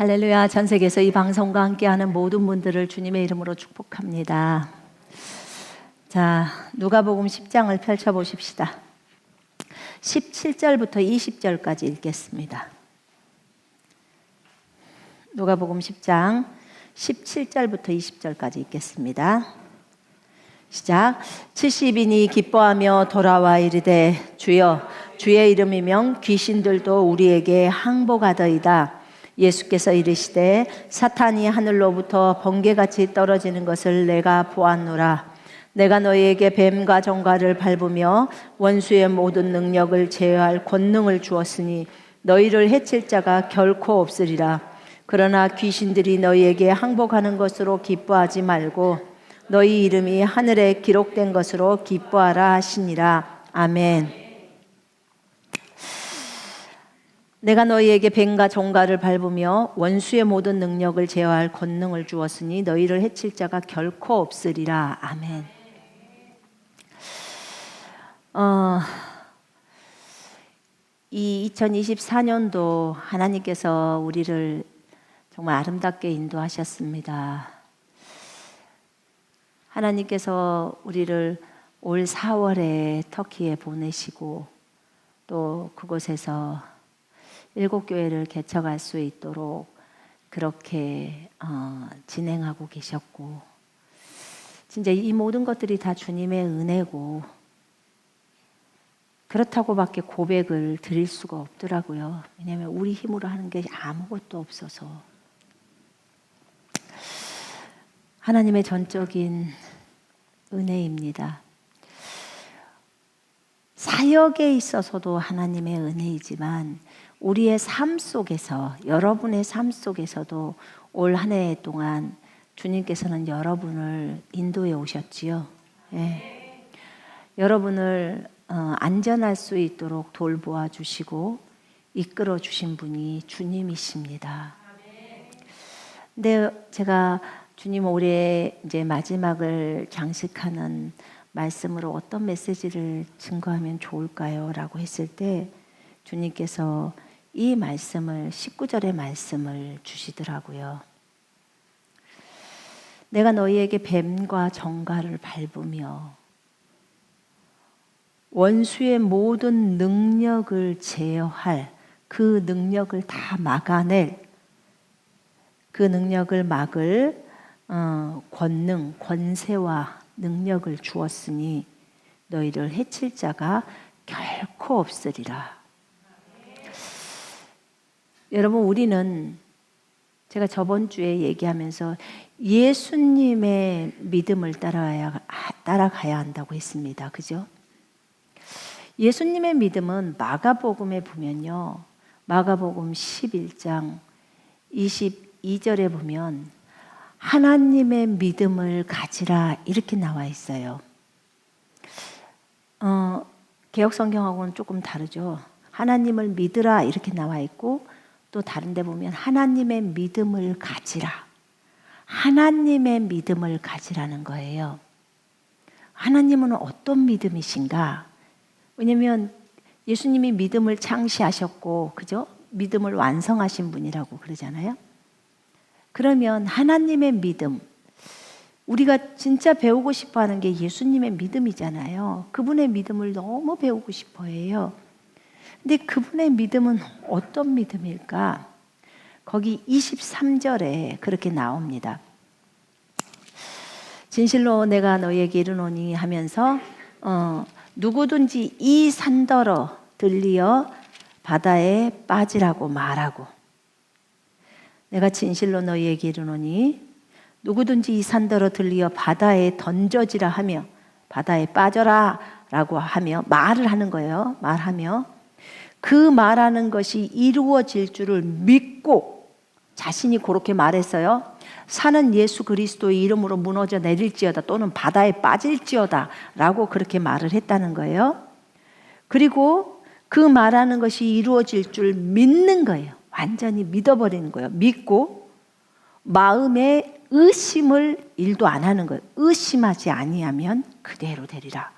할렐루야. 전 세계에서 이 방송과 함께하는 모든 분들을 주님의 이름으로 축복합니다. 자, 누가복음 10장을 펼쳐보십시다. 17절부터 20절까지 읽겠습니다. 누가복음 10장 17절부터 20절까지 읽겠습니다. 시작. 70인이 기뻐하며 돌아와 이르되 주여 주의 이름이면 귀신들도 우리에게 항복하더이다. 예수께서 이르시되 사탄이 하늘로부터 번개같이 떨어지는 것을 내가 보았노라. 내가 너희에게 뱀과 정갈을 밟으며 원수의 모든 능력을 제어할 권능을 주었으니 너희를 해칠 자가 결코 없으리라. 그러나 귀신들이 너희에게 항복하는 것으로 기뻐하지 말고 너희 이름이 하늘에 기록된 것으로 기뻐하라 하시니라. 아멘. 내가 너희에게 뱀과 정갈을 밟으며 원수의 모든 능력을 제어할 권능을 주었으니 너희를 해칠 자가 결코 없으리라. 아멘. 이 2024년도 하나님께서 우리를 정말 아름답게 인도하셨습니다. 하나님께서 우리를 올 4월에 터키에 보내시고 또 그곳에서 7교회를 개척할 수 있도록 그렇게 진행하고 계셨고, 진짜 이 모든 것들이 다 주님의 은혜고 그렇다고밖에 고백을 드릴 수가 없더라고요. 왜냐하면 우리 힘으로 하는 게 아무것도 없어서 하나님의 전적인 은혜입니다. 사역에 있어서도 하나님의 은혜이지만 우리의 삶 속에서, 여러분의 삶 속에서도 올 한 해 동안 주님께서는 여러분을 인도해 오셨지요. 예. 여러분을 안전할 수 있도록 돌보아 주시고 이끌어 주신 분이 주님이십니다. 근데 제가 주님 올해 이제 마지막을 장식하는 말씀으로 어떤 메시지를 증거하면 좋을까요? 라고 했을 때 주님께서 이 말씀을 19절의 말씀을 주시더라고요. 내가 너희에게 뱀과 정갈을 밟으며 원수의 모든 능력을 제어할, 그 능력을 다 막아낼, 그 능력을 막을 권능, 권세와 능력을 주었으니 너희를 해칠 자가 결코 없으리라. 여러분, 우리는 제가 저번 주에 얘기하면서 예수님의 믿음을 따라가야 한다고 했습니다. 그죠? 예수님의 믿음은 마가복음에 보면요, 마가복음 11장 22절에 보면 하나님의 믿음을 가지라 이렇게 나와 있어요. 개역성경하고는 조금 다르죠. 하나님을 믿으라 이렇게 나와 있고, 또 다른 데 보면 하나님의 믿음을 가지라, 하나님의 믿음을 가지라는 거예요. 하나님은 어떤 믿음이신가? 왜냐하면 예수님이 믿음을 창시하셨고, 그죠? 믿음을 완성하신 분이라고 그러잖아요. 그러면 하나님의 믿음, 우리가 진짜 배우고 싶어 하는 게 예수님의 믿음이잖아요. 그분의 믿음을 너무 배우고 싶어 해요. 근데 그분의 믿음은 어떤 믿음일까? 거기 23절에 그렇게 나옵니다. 진실로 내가 너희에게 이르노니 하면서 누구든지 이 산더러 들리어 바다에 빠지라고 말하고, 내가 진실로 너희에게 이르노니 누구든지 이 산더러 들리어 바다에 던져지라 하며, 바다에 빠져라 라고 하며 말을 하는 거예요. 말하며 그 말하는 것이 이루어질 줄을 믿고, 자신이 그렇게 말했어요. 산은 예수 그리스도의 이름으로 무너져 내릴지어다 또는 바다에 빠질지어다 라고 그렇게 말을 했다는 거예요. 그리고 그 말하는 것이 이루어질 줄 믿는 거예요. 완전히 믿어버리는 거예요. 믿고 마음에 의심을 일도 안 하는 거예요. 의심하지 아니하면 그대로 되리라.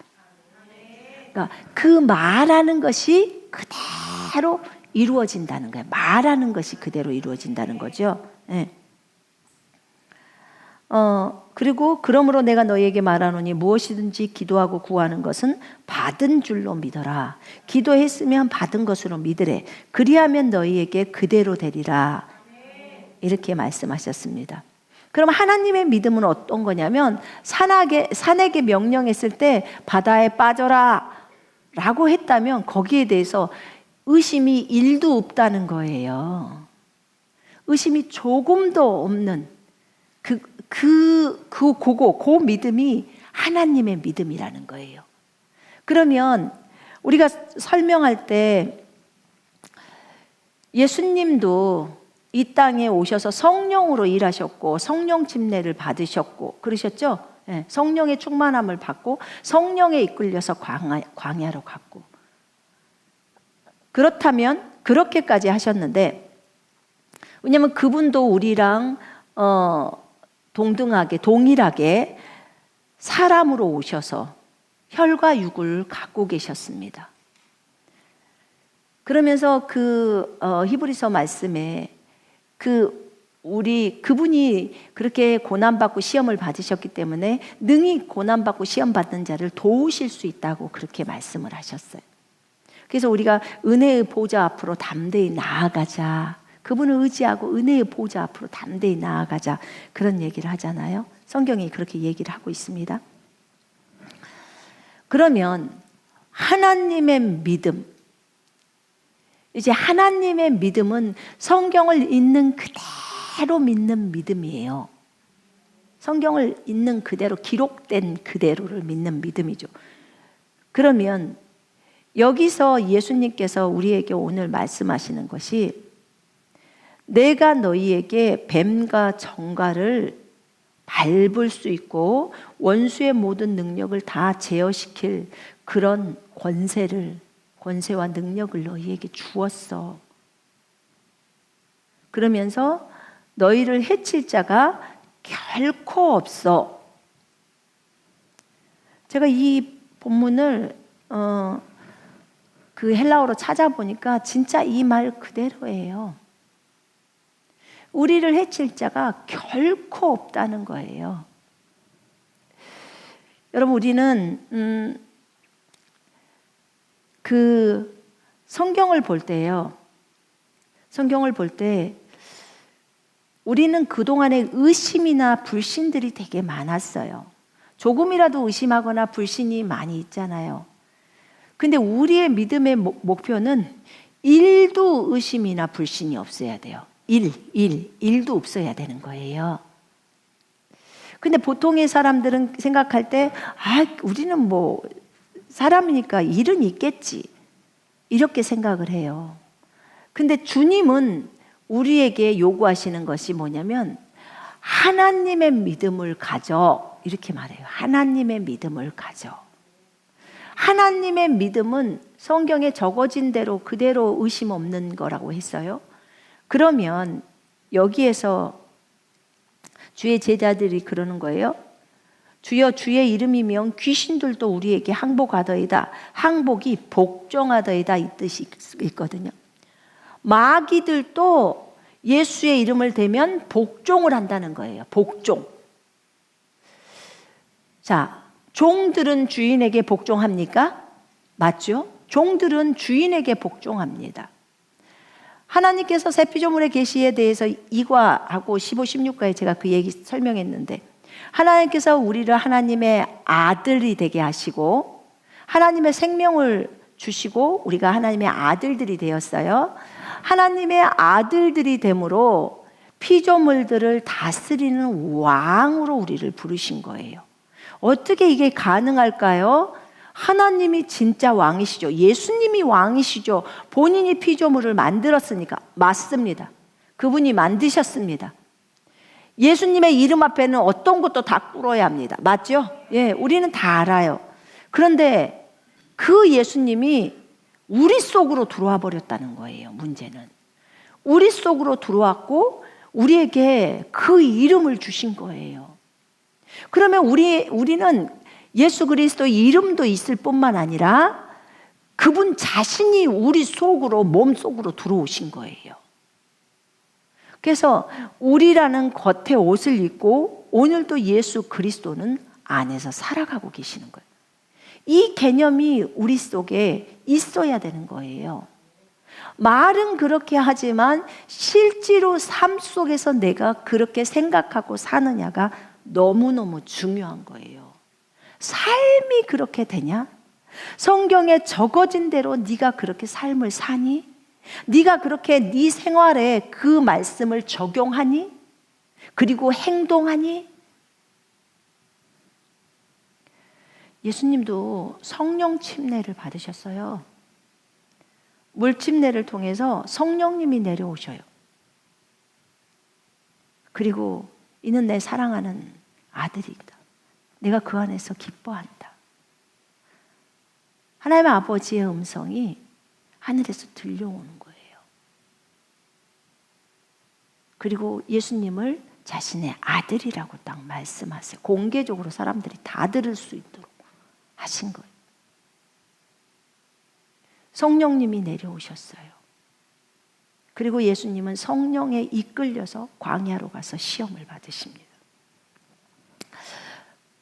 그러니까 그 말하는 것이 그대로 이루어진다는 거예요. 말하는 것이 그대로 이루어진다는 거죠. 예. 그리고 그러므로 내가 너희에게 말하노니 무엇이든지 기도하고 구하는 것은 받은 줄로 믿어라. 기도했으면 받은 것으로 믿으래. 그리하면 너희에게 그대로 되리라. 이렇게 말씀하셨습니다. 그럼 하나님의 믿음은 어떤 거냐면 산에게 명령했을 때 바다에 빠져라 라고 했다면 거기에 대해서 의심이 1도 없다는 거예요. 의심이 조금도 없는 그 믿음이 하나님의 믿음이라는 거예요. 그러면 우리가 설명할 때 예수님도 이 땅에 오셔서 성령으로 일하셨고 성령 침례를 받으셨고 그러셨죠? 네, 성령의 충만함을 받고 성령에 이끌려서 광야로 갔고 그렇다면 그렇게까지 하셨는데 왜냐하면 그분도 우리랑 동일하게 사람으로 오셔서 혈과 육을 갖고 계셨습니다. 그러면서 히브리서 말씀에 그분이 그렇게 고난받고 시험을 받으셨기 때문에 능히 고난받고 시험받는 자를 도우실 수 있다고 그렇게 말씀을 하셨어요. 그래서 우리가 은혜의 보좌 앞으로 담대히 나아가자. 그분을 의지하고 은혜의 보좌 앞으로 담대히 나아가자. 그런 얘기를 하잖아요. 성경이 그렇게 얘기를 하고 있습니다. 그러면 하나님의 믿음, 이제 하나님의 믿음은 성경을 있는 그대로 믿는 믿음이에요. 성경을 있는 그대로 기록된 그대로를 믿는 믿음이죠. 그러면 여기서 예수님께서 우리에게 오늘 말씀하시는 것이 내가 너희에게 뱀과 정갈을 밟을 수 있고 원수의 모든 능력을 다 제어시킬 그런 권세와 능력을 너희에게 주었어. 그러면서 너희를 해칠 자가 결코 없어. 제가 이 본문을 그 헬라어로 찾아보니까 진짜 이 말 그대로예요. 우리를 해칠 자가 결코 없다는 거예요. 여러분, 우리는 그 성경을 볼 때요. 성경을 볼 때 우리는 그동안에 의심이나 불신들이 되게 많았어요. 조금이라도 의심하거나 불신이 많이 있잖아요. 근데 우리의 믿음의 목표는 1도 의심이나 불신이 없어야 돼요. 1도 없어야 되는 거예요. 근데 보통의 사람들은 생각할 때, 우리는 뭐, 사람이니까 일은 있겠지. 이렇게 생각을 해요. 근데 주님은 우리에게 요구하시는 것이 뭐냐면, 하나님의 믿음을 가져. 이렇게 말해요. 하나님의 믿음을 가져. 하나님의 믿음은 성경에 적어진 대로 그대로 의심 없는 거라고 했어요. 그러면 여기에서 주의 제자들이 그러는 거예요. 주여 주의 이름이면 귀신들도 우리에게 항복하더이다. 항복이 복종하더이다 이 뜻이 있거든요. 마귀들도 예수의 이름을 대면 복종을 한다는 거예요. 복종. 자, 종들은 주인에게 복종합니까? 맞죠? 종들은 주인에게 복종합니다. 하나님께서 새 피조물의 계시에 대해서 2과하고 15, 16과에 제가 그 얘기 설명했는데 하나님께서 우리를 하나님의 아들이 되게 하시고 하나님의 생명을 주시고 우리가 하나님의 아들들이 되었어요. 하나님의 아들들이 됨으로 피조물들을 다스리는 왕으로 우리를 부르신 거예요. 어떻게 이게 가능할까요? 하나님이 진짜 왕이시죠. 예수님이 왕이시죠. 본인이 피조물을 만들었으니까. 맞습니다. 그분이 만드셨습니다. 예수님의 이름 앞에는 어떤 것도 다 꿇어야 합니다. 맞죠? 예, 우리는 다 알아요. 그런데 그 예수님이 우리 속으로 들어와 버렸다는 거예요. 문제는. 우리 속으로 들어왔고 우리에게 그 이름을 주신 거예요. 그러면 우리는 예수 그리스도의 이름도 있을 뿐만 아니라 그분 자신이 우리 속으로, 몸 속으로 들어오신 거예요. 그래서 우리라는 겉에 옷을 입고 오늘도 예수 그리스도는 안에서 살아가고 계시는 거예요. 이 개념이 우리 속에 있어야 되는 거예요. 말은 그렇게 하지만 실제로 삶 속에서 내가 그렇게 생각하고 사느냐가 너무너무 중요한 거예요. 삶이 그렇게 되냐? 성경에 적어진 대로 네가 그렇게 삶을 사니? 네가 그렇게 네 생활에 그 말씀을 적용하니? 그리고 행동하니? 예수님도 성령 침례를 받으셨어요. 물 침례를 통해서 성령님이 내려오셔요. 그리고 이는 내 사랑하는 아들이다. 내가 그 안에서 기뻐한다. 하나님의 아버지의 음성이 하늘에서 들려오는 거예요. 그리고 예수님을 자신의 아들이라고 딱 말씀하세요. 공개적으로 사람들이 다 들을 수 있도록 하신 거예요. 성령님이 내려오셨어요. 그리고 예수님은 성령에 이끌려서 광야로 가서 시험을 받으십니다.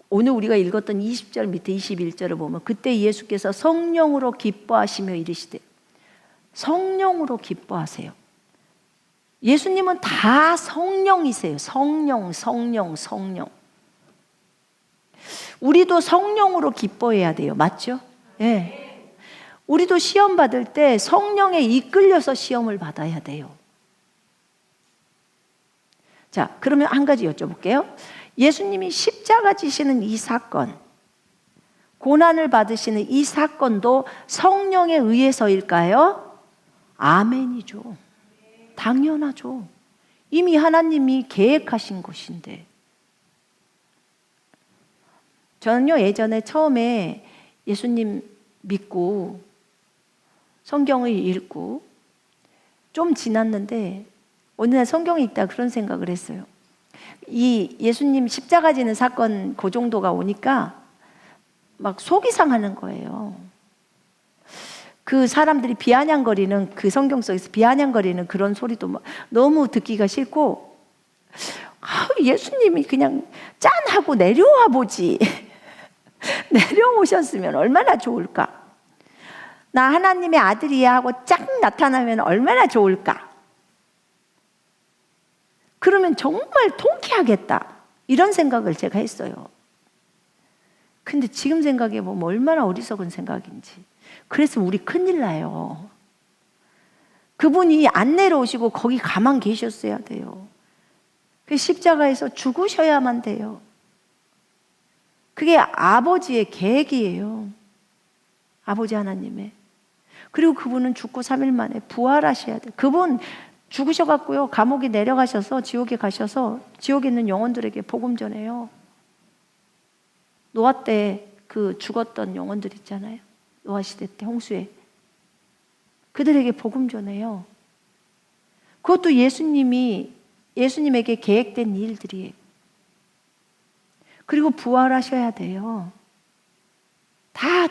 오늘 우리가 읽었던 20절 밑에 21절을 보면 그때 예수께서 성령으로 기뻐하시며 이르시되, 성령으로 기뻐하세요. 예수님은 다 성령이세요. 성령, 성령, 성령. 우리도 성령으로 기뻐해야 돼요. 맞죠? 네. 우리도 시험 받을 때 성령에 이끌려서 시험을 받아야 돼요. 자, 그러면 한 가지 여쭤볼게요. 예수님이 십자가 지시는 이 사건, 고난을 받으시는 이 사건도 성령에 의해서일까요? 아멘이죠. 당연하죠. 이미 하나님이 계획하신 것인데. 저는요, 예전에 처음에 예수님 믿고 성경을 읽고 좀 지났는데 어느 날 성경을 읽다 그런 생각을 했어요. 이 예수님 십자가 지는 사건 그 정도가 오니까 막 속이 상하는 거예요. 그 사람들이 비아냥거리는, 그 성경 속에서 비아냥거리는 그런 소리도 막 너무 듣기가 싫고, 예수님이 그냥 짠하고 내려와 보지. 내려오셨으면 얼마나 좋을까? 나 하나님의 아들이야 하고 쫙 나타나면 얼마나 좋을까? 그러면 정말 통쾌하겠다. 이런 생각을 제가 했어요. 근데 지금 생각해 보면 얼마나 어리석은 생각인지. 그래서 우리 큰일 나요. 그분이 안 내려오시고 거기 가만 계셨어야 돼요. 그 십자가에서 죽으셔야만 돼요. 그게 아버지의 계획이에요. 아버지 하나님의. 그리고 그분은 죽고 3일 만에 부활하셔야 돼요. 그분 죽으셔갖고요, 감옥에 내려가셔서 지옥에 가셔서 지옥에 있는 영혼들에게 복음 전해요. 노아 때 그 죽었던 영혼들 있잖아요. 노아 시대 때 홍수에. 그들에게 복음 전해요. 그것도 예수님에게 계획된 일들이에요. 그리고 부활하셔야 돼요. 다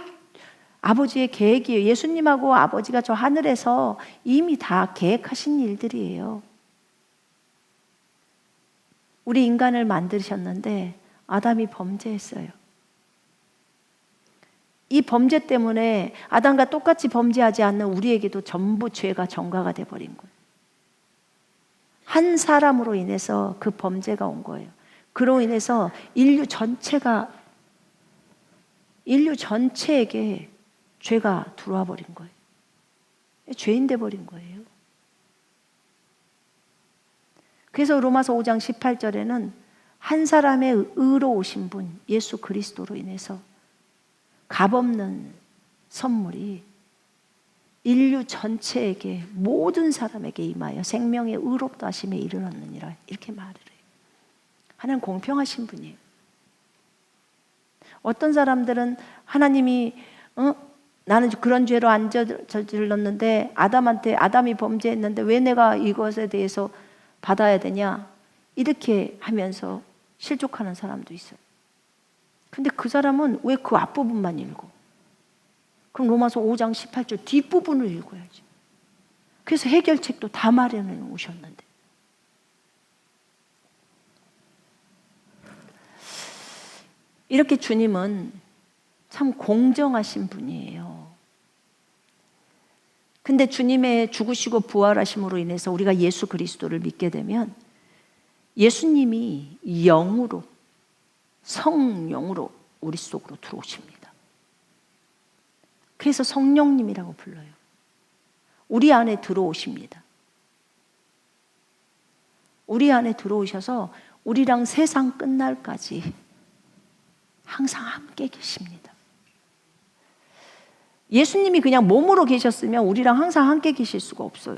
아버지의 계획이에요. 예수님하고 아버지가 저 하늘에서 이미 다 계획하신 일들이에요. 우리 인간을 만드셨는데 아담이 범죄했어요. 이 범죄 때문에 아담과 똑같이 범죄하지 않는 우리에게도 전부 죄가 전가가 돼버린 거예요. 한 사람으로 인해서 그 범죄가 온 거예요. 그로 인해서 인류 전체에게 죄가 들어와 버린 거예요. 죄인 돼 버린 거예요. 그래서 로마서 5장 18절에는 한 사람의 의로우신 분 예수 그리스도로 인해서 값없는 선물이 인류 전체에게, 모든 사람에게 임하여 생명의 의롭다 하심에 이르렀느니라, 이렇게 말을 해요. 하나님 공평하신 분이에요. 어떤 사람들은 하나님이 나는 그런 죄로 안 저질렀는데 아담이 범죄했는데 왜 내가 이것에 대해서 받아야 되냐, 이렇게 하면서 실족하는 사람도 있어요. 근데 그 사람은 왜 그 앞부분만 읽어? 그럼 로마서 5장 18절 뒷부분을 읽어야지. 그래서 해결책도 다 마련해 놓으셨는데. 이렇게 주님은 참 공정하신 분이에요. 근데 주님의 죽으시고 부활하심으로 인해서 우리가 예수 그리스도를 믿게 되면 예수님이 영으로, 성령으로 우리 속으로 들어오십니다. 그래서 성령님이라고 불러요. 우리 안에 들어오십니다. 우리 안에 들어오셔서 우리랑 세상 끝날까지 항상 함께 계십니다. 예수님이 그냥 몸으로 계셨으면 우리랑 항상 함께 계실 수가 없어요.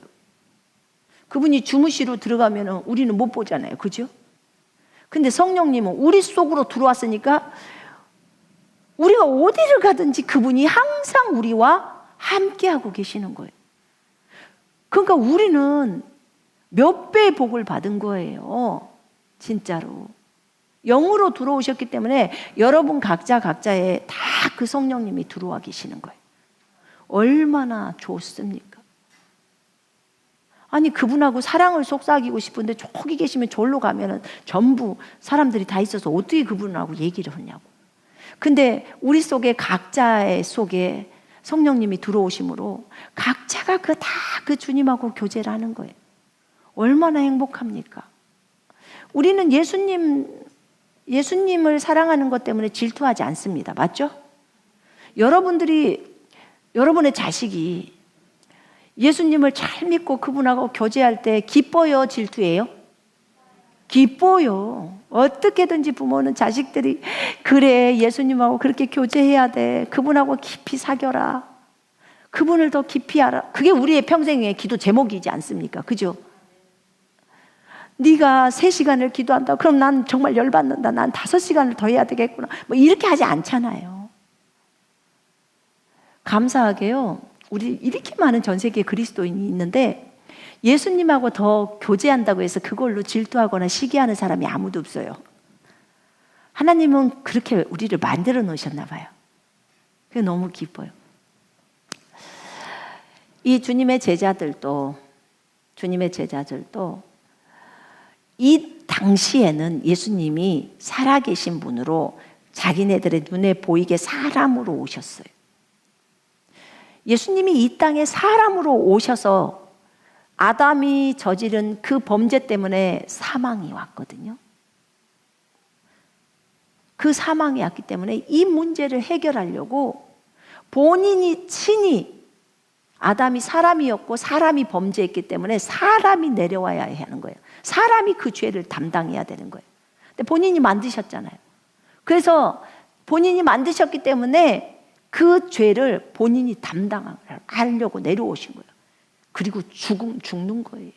그분이 주무시러 들어가면 우리는 못 보잖아요. 그죠? 근데 성령님은 우리 속으로 들어왔으니까 우리가 어디를 가든지 그분이 항상 우리와 함께하고 계시는 거예요. 그러니까 우리는 몇 배의 복을 받은 거예요. 진짜로. 영으로 들어오셨기 때문에 여러분 각자에 다 그 성령님이 들어와 계시는 거예요. 얼마나 좋습니까? 아니 그분하고 사랑을 속삭이고 싶은데 저기 계시면 저기로 가면은 전부 사람들이 다 있어서 어떻게 그분하고 얘기를 하냐고. 근데 우리 속에 각자의 속에 성령님이 들어오심으로 각자가 그 주님하고 교제를 하는 거예요. 얼마나 행복합니까? 우리는 예수님을 사랑하는 것 때문에 질투하지 않습니다. 맞죠? 여러분의 자식이 예수님을 잘 믿고 그분하고 교제할 때 기뻐요, 질투해요? 기뻐요. 어떻게든지 부모는 자식들이 그래, 예수님하고 그렇게 교제해야 돼. 그분하고 깊이 사귀어라. 그분을 더 깊이 알아. 그게 우리의 평생의 기도 제목이지 않습니까? 그죠? 네가 3시간을 기도한다. 그럼 난 정말 열받는다. 난 5시간을 더 해야 되겠구나. 뭐 이렇게 하지 않잖아요. 감사하게요. 우리 이렇게 많은 전 세계에 그리스도인이 있는데 예수님하고 더 교제한다고 해서 그걸로 질투하거나 시기하는 사람이 아무도 없어요. 하나님은 그렇게 우리를 만들어 놓으셨나 봐요. 그게 너무 기뻐요. 이 주님의 제자들도 이 당시에는 예수님이 살아계신 분으로 자기네들의 눈에 보이게 사람으로 오셨어요. 예수님이 이 땅에 사람으로 오셔서 아담이 저지른 그 범죄 때문에 사망이 왔거든요. 그 사망이 왔기 때문에 이 문제를 해결하려고 본인이 친히 아담이 사람이었고 사람이 범죄했기 때문에 사람이 내려와야 하는 거예요. 사람이 그 죄를 담당해야 되는 거예요. 근데 본인이 만드셨잖아요. 그래서 본인이 만드셨기 때문에 그 죄를 본인이 담당하려고 내려오신 거예요. 그리고 죽는 거예요.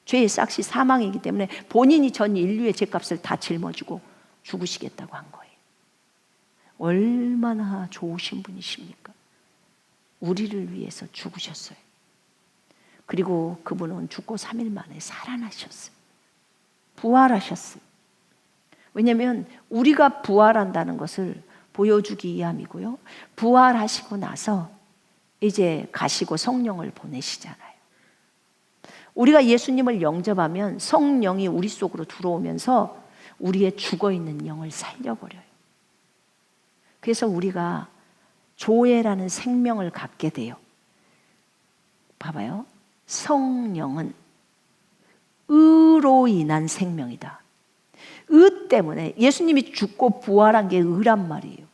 죄의 싹이 사망이기 때문에 본인이 전 인류의 죄값을 다 짊어지고 죽으시겠다고 한 거예요. 얼마나 좋으신 분이십니까? 우리를 위해서 죽으셨어요. 그리고 그분은 죽고 3일 만에 살아나셨어요. 부활하셨어요. 왜냐하면 우리가 부활한다는 것을 보여주기 위함이고요. 부활하시고 나서 이제 가시고 성령을 보내시잖아요. 우리가 예수님을 영접하면 성령이 우리 속으로 들어오면서 우리의 죽어있는 영을 살려버려요. 그래서 우리가 조회라는 생명을 갖게 돼요. 봐봐요. 성령은 의로 인한 생명이다. 의 때문에 예수님이 죽고 부활한 게 의란 말이에요.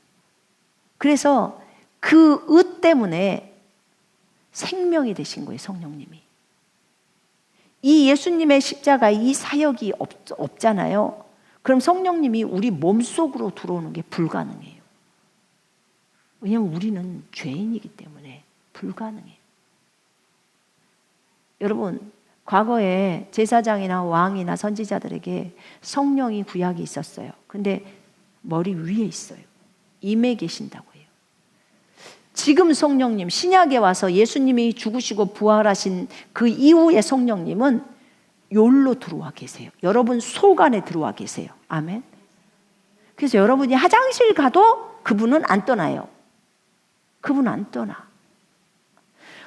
그래서 그 의 때문에 생명이 되신 거예요. 성령님이. 이 예수님의 십자가 이 사역이 없잖아요. 그럼 성령님이 우리 몸속으로 들어오는 게 불가능해요. 왜냐하면 우리는 죄인이기 때문에 불가능해요. 여러분, 과거에 제사장이나 왕이나 선지자들에게 성령이 구약이 있었어요. 근데 머리 위에 있어요. 임에 계신다고 해요. 지금 성령님, 신약에 와서 예수님이 죽으시고 부활하신 그 이후의 성령님은 욜로 들어와 계세요. 여러분 속 안에 들어와 계세요. 아멘. 그래서 여러분이 화장실 가도 그분은 안 떠나요. 그분 안 떠나.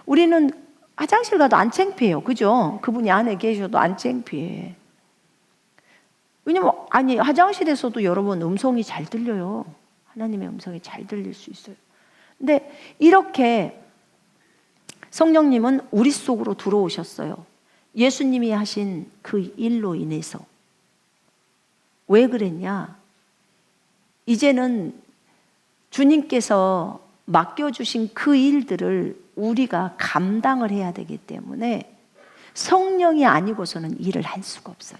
우리는 화장실 가도 안 창피해요. 그죠? 그분이 안에 계셔도 안 창피해. 왜냐면 아니 화장실에서도 여러분 음성이 잘 들려요. 하나님의 음성이 잘 들릴 수 있어요. 근데 이렇게 성령님은 우리 속으로 들어오셨어요. 예수님이 하신 그 일로 인해서. 왜 그랬냐? 이제는 주님께서 맡겨주신 그 일들을 우리가 감당을 해야 되기 때문에 성령이 아니고서는 일을 할 수가 없어요.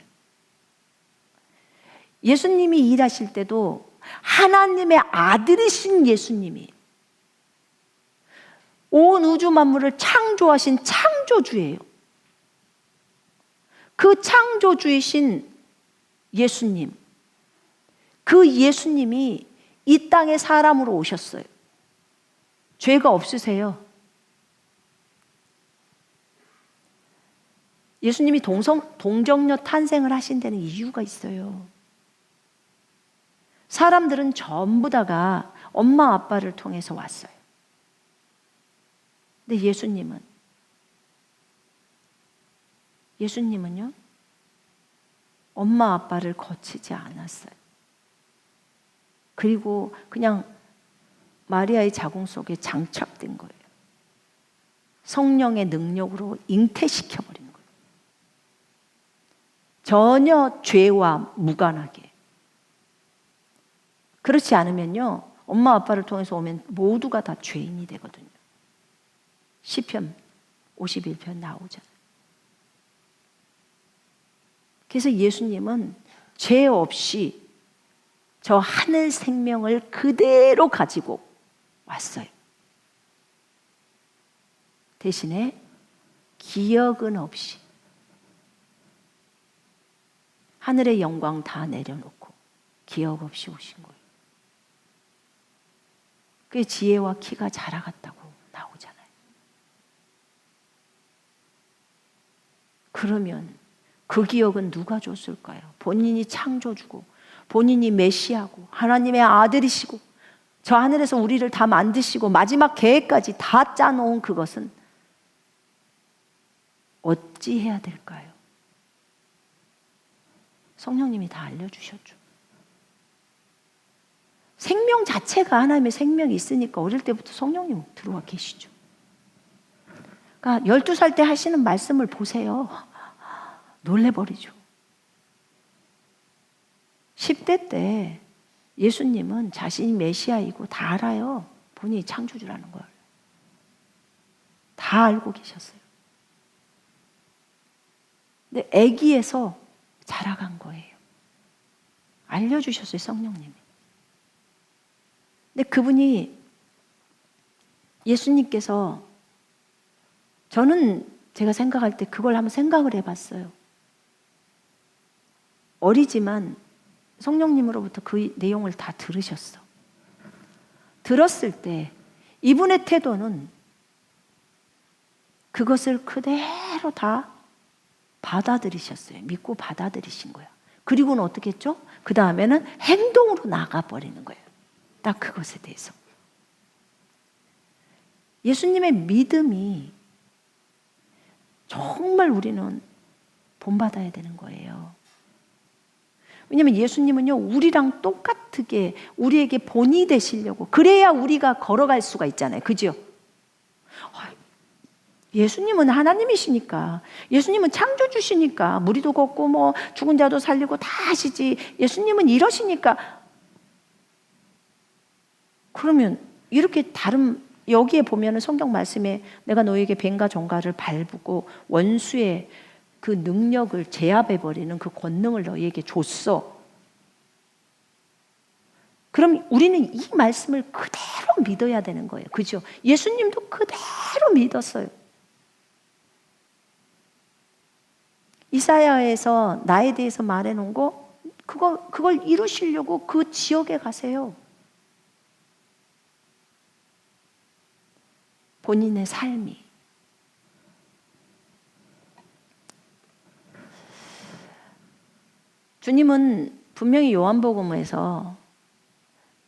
예수님이 일하실 때도 하나님의 아들이신 예수님이 온 우주 만물을 창조하신 창조주예요. 그 창조주이신 예수님, 그 예수님이 이 땅에 사람으로 오셨어요. 죄가 없으세요. 예수님이 동정녀 탄생을 하신 데는 이유가 있어요. 사람들은 전부 다가 엄마 아빠를 통해서 왔어요. 근데 예수님은요, 엄마 아빠를 거치지 않았어요. 그리고 그냥 마리아의 자궁 속에 장착된 거예요. 성령의 능력으로 잉태시켜버린 거예요. 전혀 죄와 무관하게. 그렇지 않으면요, 엄마 아빠를 통해서 오면 모두가 다 죄인이 되거든요. 시편 51편 나오잖아요. 그래서 예수님은 죄 없이 저 하늘 생명을 그대로 가지고 왔어요. 대신에 기억은 없이 하늘의 영광 다 내려놓고 기억 없이 오신 거예요. 그게 지혜와 키가 자라갔다고 나오잖아요. 그러면 그 기억은 누가 줬을까요? 본인이 창조주고 본인이 메시아고 하나님의 아들이시고 저 하늘에서 우리를 다 만드시고 마지막 계획까지 다 짜놓은 그것은 어찌 해야 될까요? 성령님이 다 알려주셨죠. 생명 자체가 하나님의 생명이 있으니까 어릴 때부터 성령님 들어와 계시죠. 그러니까 12살 때 하시는 말씀을 보세요. 놀래버리죠. 10대 때 예수님은 자신이 메시아이고 다 알아요. 본인이 창조주라는 걸. 다 알고 계셨어요. 근데 아기에서 자라간 거예요. 알려주셨어요, 성령님이. 근데 그분이 예수님께서 저는 제가 생각할 때 그걸 한번 생각을 해봤어요. 어리지만 성령님으로부터 그 내용을 다 들으셨어. 들었을 때 이분의 태도는 그것을 그대로 다 받아들이셨어요. 믿고 받아들이신 거예요. 그리고는 어떻게 했죠? 그 다음에는 행동으로 나가버리는 거예요. 딱 그것에 대해서. 예수님의 믿음이 정말 우리는 본받아야 되는 거예요. 왜냐하면 예수님은요, 우리랑 똑같게 우리에게 본이 되시려고, 그래야 우리가 걸어갈 수가 있잖아요. 그죠? 예수님은 하나님이시니까, 예수님은 창조주시니까, 무리도 걷고 뭐 죽은 자도 살리고 다 하시지, 예수님은 이러시니까. 그러면 이렇게 여기에 보면은 성경 말씀에 내가 너에게 뱀과 정갈을 밟고 원수의 그 능력을 제압해버리는 그 권능을 너희에게 줬어. 그럼 우리는 이 말씀을 그대로 믿어야 되는 거예요. 그죠? 예수님도 그대로 믿었어요. 이사야에서 나에 대해서 말해놓은 거, 그걸 이루시려고 그 지역에 가세요. 본인의 삶이. 주님은 분명히 요한복음에서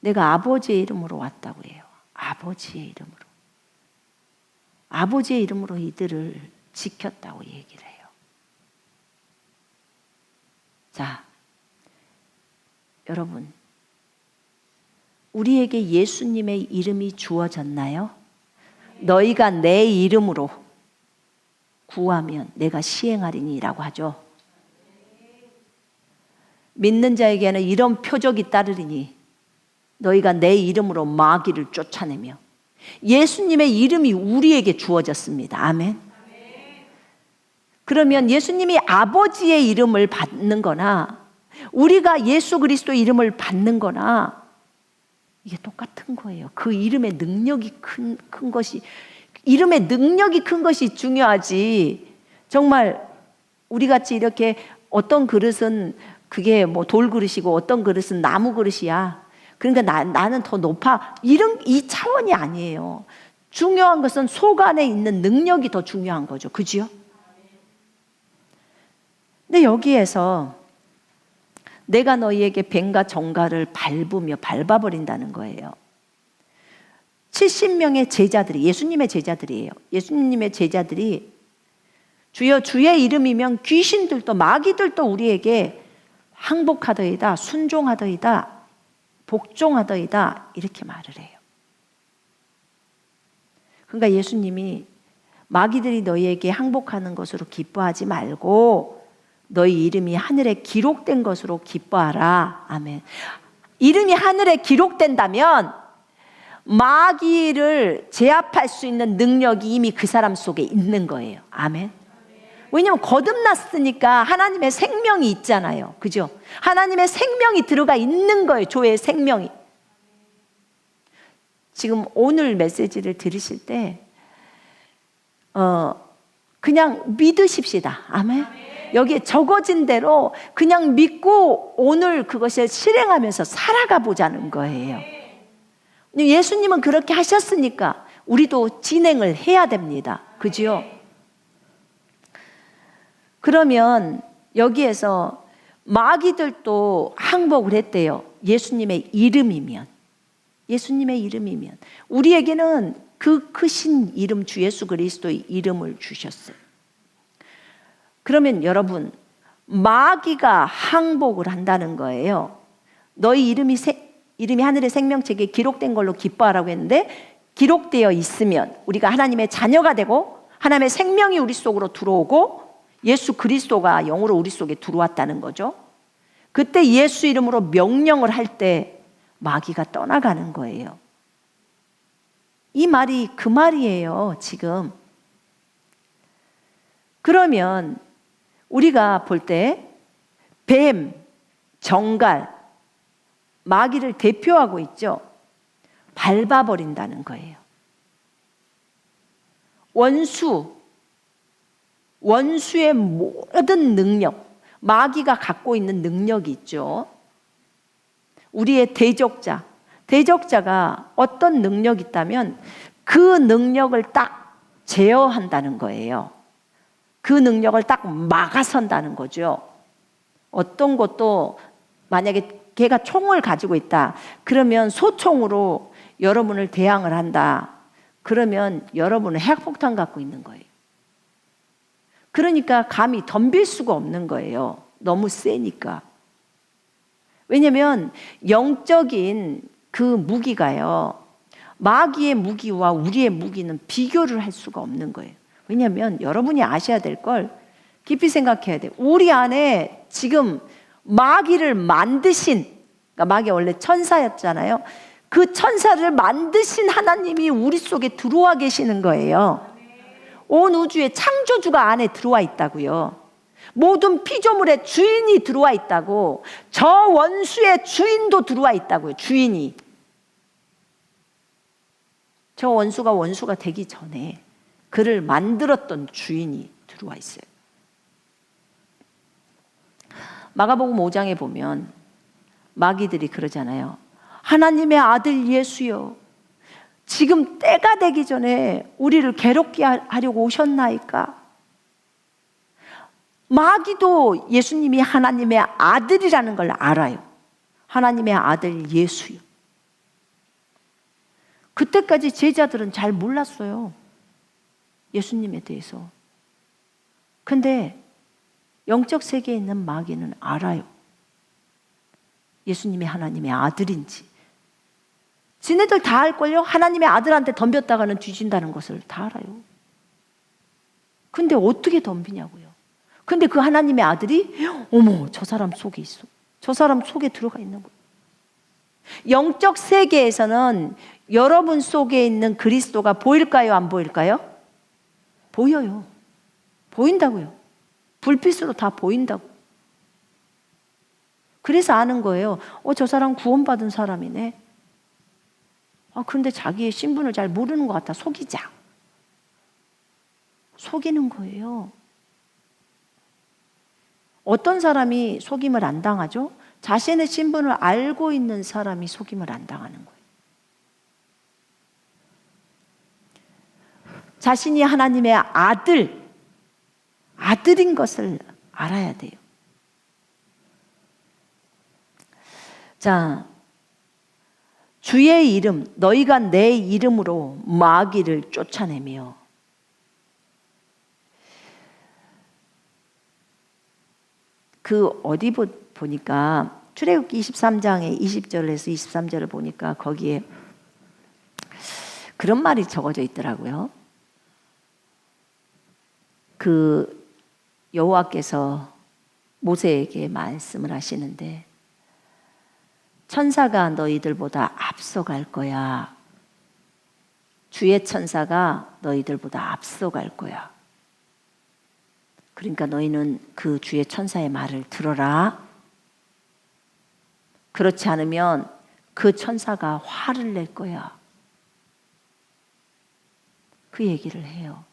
내가 아버지의 이름으로 왔다고 해요. 아버지의 이름으로. 아버지의 이름으로 이들을 지켰다고 얘기를 해요. 자, 여러분, 우리에게 예수님의 이름이 주어졌나요? 너희가 내 이름으로 구하면 내가 시행하리니라고 하죠. 믿는 자에게는 이런 표적이 따르리니 너희가 내 이름으로 마귀를 쫓아내며. 예수님의 이름이 우리에게 주어졌습니다. 아멘. 그러면 예수님이 아버지의 이름을 받는 거나 우리가 예수 그리스도 이름을 받는 거나 이게 똑같은 거예요. 그 이름의 능력이 큰 것이, 이름의 능력이 큰 것이 중요하지. 정말 우리 같이 이렇게 어떤 그릇은 그게 뭐 돌그릇이고 어떤 그릇은 나무 그릇이야. 그러니까 나는 더 높아. 이 차원이 아니에요. 중요한 것은 속 안에 있는 능력이 더 중요한 거죠. 그죠? 근데 여기에서 내가 너희에게 뱀과 정갈을 밟아버린다는 거예요. 70명의 제자들이, 예수님의 제자들이에요. 예수님의 제자들이 주여 주의 이름이면 귀신들도 마귀들도 우리에게 항복하더이다, 순종하더이다, 복종하더이다 이렇게 말을 해요. 그러니까 예수님이 마귀들이 너희에게 항복하는 것으로 기뻐하지 말고 너희 이름이 하늘에 기록된 것으로 기뻐하라. 아멘. 이름이 하늘에 기록된다면 마귀를 제압할 수 있는 능력이 이미 그 사람 속에 있는 거예요. 아멘. 왜냐하면 거듭났으니까 하나님의 생명이 있잖아요. 그죠? 하나님의 생명이 들어가 있는 거예요. 교회의 생명이. 지금 오늘 메시지를 들으실 때 그냥 믿으십시다. 아멘. 여기에 적어진 대로 그냥 믿고 오늘 그것을 실행하면서 살아가 보자는 거예요. 예수님은 그렇게 하셨으니까 우리도 진행을 해야 됩니다. 그죠? 그러면 여기에서 마귀들도 항복을 했대요. 예수님의 이름이면. 예수님의 이름이면. 우리에게는 그 크신 이름 주 예수 그리스도의 이름을 주셨어요. 그러면 여러분, 마귀가 항복을 한다는 거예요. 너희 이름이 하늘의 생명책에 기록된 걸로 기뻐하라고 했는데 기록되어 있으면 우리가 하나님의 자녀가 되고 하나님의 생명이 우리 속으로 들어오고 예수 그리스도가 영으로 우리 속에 들어왔다는 거죠. 그때 예수 이름으로 명령을 할 때 마귀가 떠나가는 거예요. 이 말이 그 말이에요, 지금. 그러면 우리가 볼 때 뱀, 정갈, 마귀를 대표하고 있죠. 밟아버린다는 거예요. 원수의 모든 능력, 마귀가 갖고 있는 능력이 있죠. 우리의 대적자가 어떤 능력이 있다면 그 능력을 딱 제어한다는 거예요. 그 능력을 딱 막아선다는 거죠. 어떤 것도 만약에 걔가 총을 가지고 있다. 그러면 소총으로 여러분을 대항을 한다. 그러면 여러분은 핵폭탄 갖고 있는 거예요. 그러니까 감히 덤빌 수가 없는 거예요. 너무 세니까. 왜냐하면 영적인 그 무기가요. 마귀의 무기와 우리의 무기는 비교를 할 수가 없는 거예요. 왜냐하면 여러분이 아셔야 될 걸 깊이 생각해야 돼요. 우리 안에 지금 마귀를 만드신, 그러니까 마귀가 원래 천사였잖아요. 그 천사를 만드신 하나님이 우리 속에 들어와 계시는 거예요. 온 우주의 창조주가 안에 들어와 있다고요. 모든 피조물의 주인이 들어와 있다고. 저 원수의 주인도 들어와 있다고요. 주인이. 저 원수가 되기 전에 그를 만들었던 주인이 들어와 있어요. 마가복음 5장에 보면 마귀들이 그러잖아요. 하나님의 아들 예수여, 지금 때가 되기 전에 우리를 괴롭게 하려고 오셨나이까? 마귀도 예수님이 하나님의 아들이라는 걸 알아요. 하나님의 아들 예수요. 그때까지 제자들은 잘 몰랐어요. 예수님에 대해서. 근데 영적 세계에 있는 마귀는 알아요. 예수님이 하나님의 아들인지. 지네들 다 알걸요? 하나님의 아들한테 덤볐다가는 뒤진다는 것을 다 알아요. 근데 어떻게 덤비냐고요. 근데 그 하나님의 아들이 어머, 저 사람 속에 있어. 저 사람 속에 들어가 있는 거예요. 영적 세계에서는 여러분 속에 있는 그리스도가 보일까요? 안 보일까요? 보여요. 보인다고요. 불빛으로 다 보인다고. 그래서 아는 거예요. 저 사람 구원받은 사람이네. 그런데 자기의 신분을 잘 모르는 것 같아. 속이자. 속이는 거예요. 어떤 사람이 속임을 안 당하죠? 자신의 신분을 알고 있는 사람이 속임을 안 당하는 거예요. 자신이 하나님의 아들인 것을 알아야 돼요. 자, 주의 이름, 너희가 내 이름으로 마귀를 쫓아내며. 어디 보니까 출애굽기 23장에 20절에서 23절을 보니까 거기에 그런 말이 적어져 있더라고요. 여호와께서 모세에게 말씀을 하시는데, 천사가 너희들보다 앞서갈 거야. 주의 천사가 너희들보다 앞서갈 거야. 그러니까 너희는 그 주의 천사의 말을 들어라. 그렇지 않으면 그 천사가 화를 낼 거야. 그 얘기를 해요.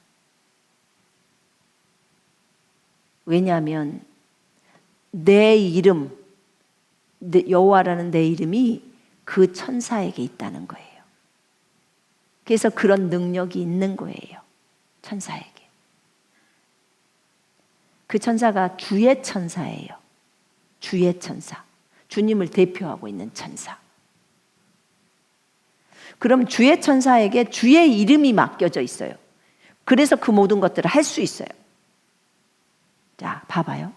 왜냐하면 내 이름, 여호와라는 내 이름이 그 천사에게 있다는 거예요. 그래서 그런 능력이 있는 거예요. 천사에게. 그 천사가 주의 천사예요. 주의 천사. 주님을 대표하고 있는 천사. 그럼 주의 천사에게 주의 이름이 맡겨져 있어요. 그래서 그 모든 것들을 할 수 있어요. 자, 봐봐요.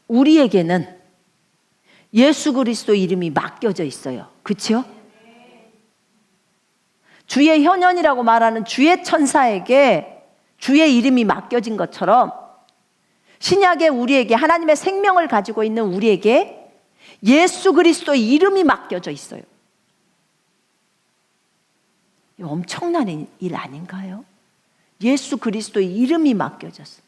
우리에게는 예수 그리스도 이름이 맡겨져 있어요. 그렇죠? 주의 현현이라고 말하는 주의 천사에게 주의 이름이 맡겨진 것처럼 신약에 우리에게 하나님의 생명을 가지고 있는 우리에게 예수 그리스도 이름이 맡겨져 있어요. 이거 엄청난 일 아닌가요? 예수 그리스도의 이름이 맡겨졌어요.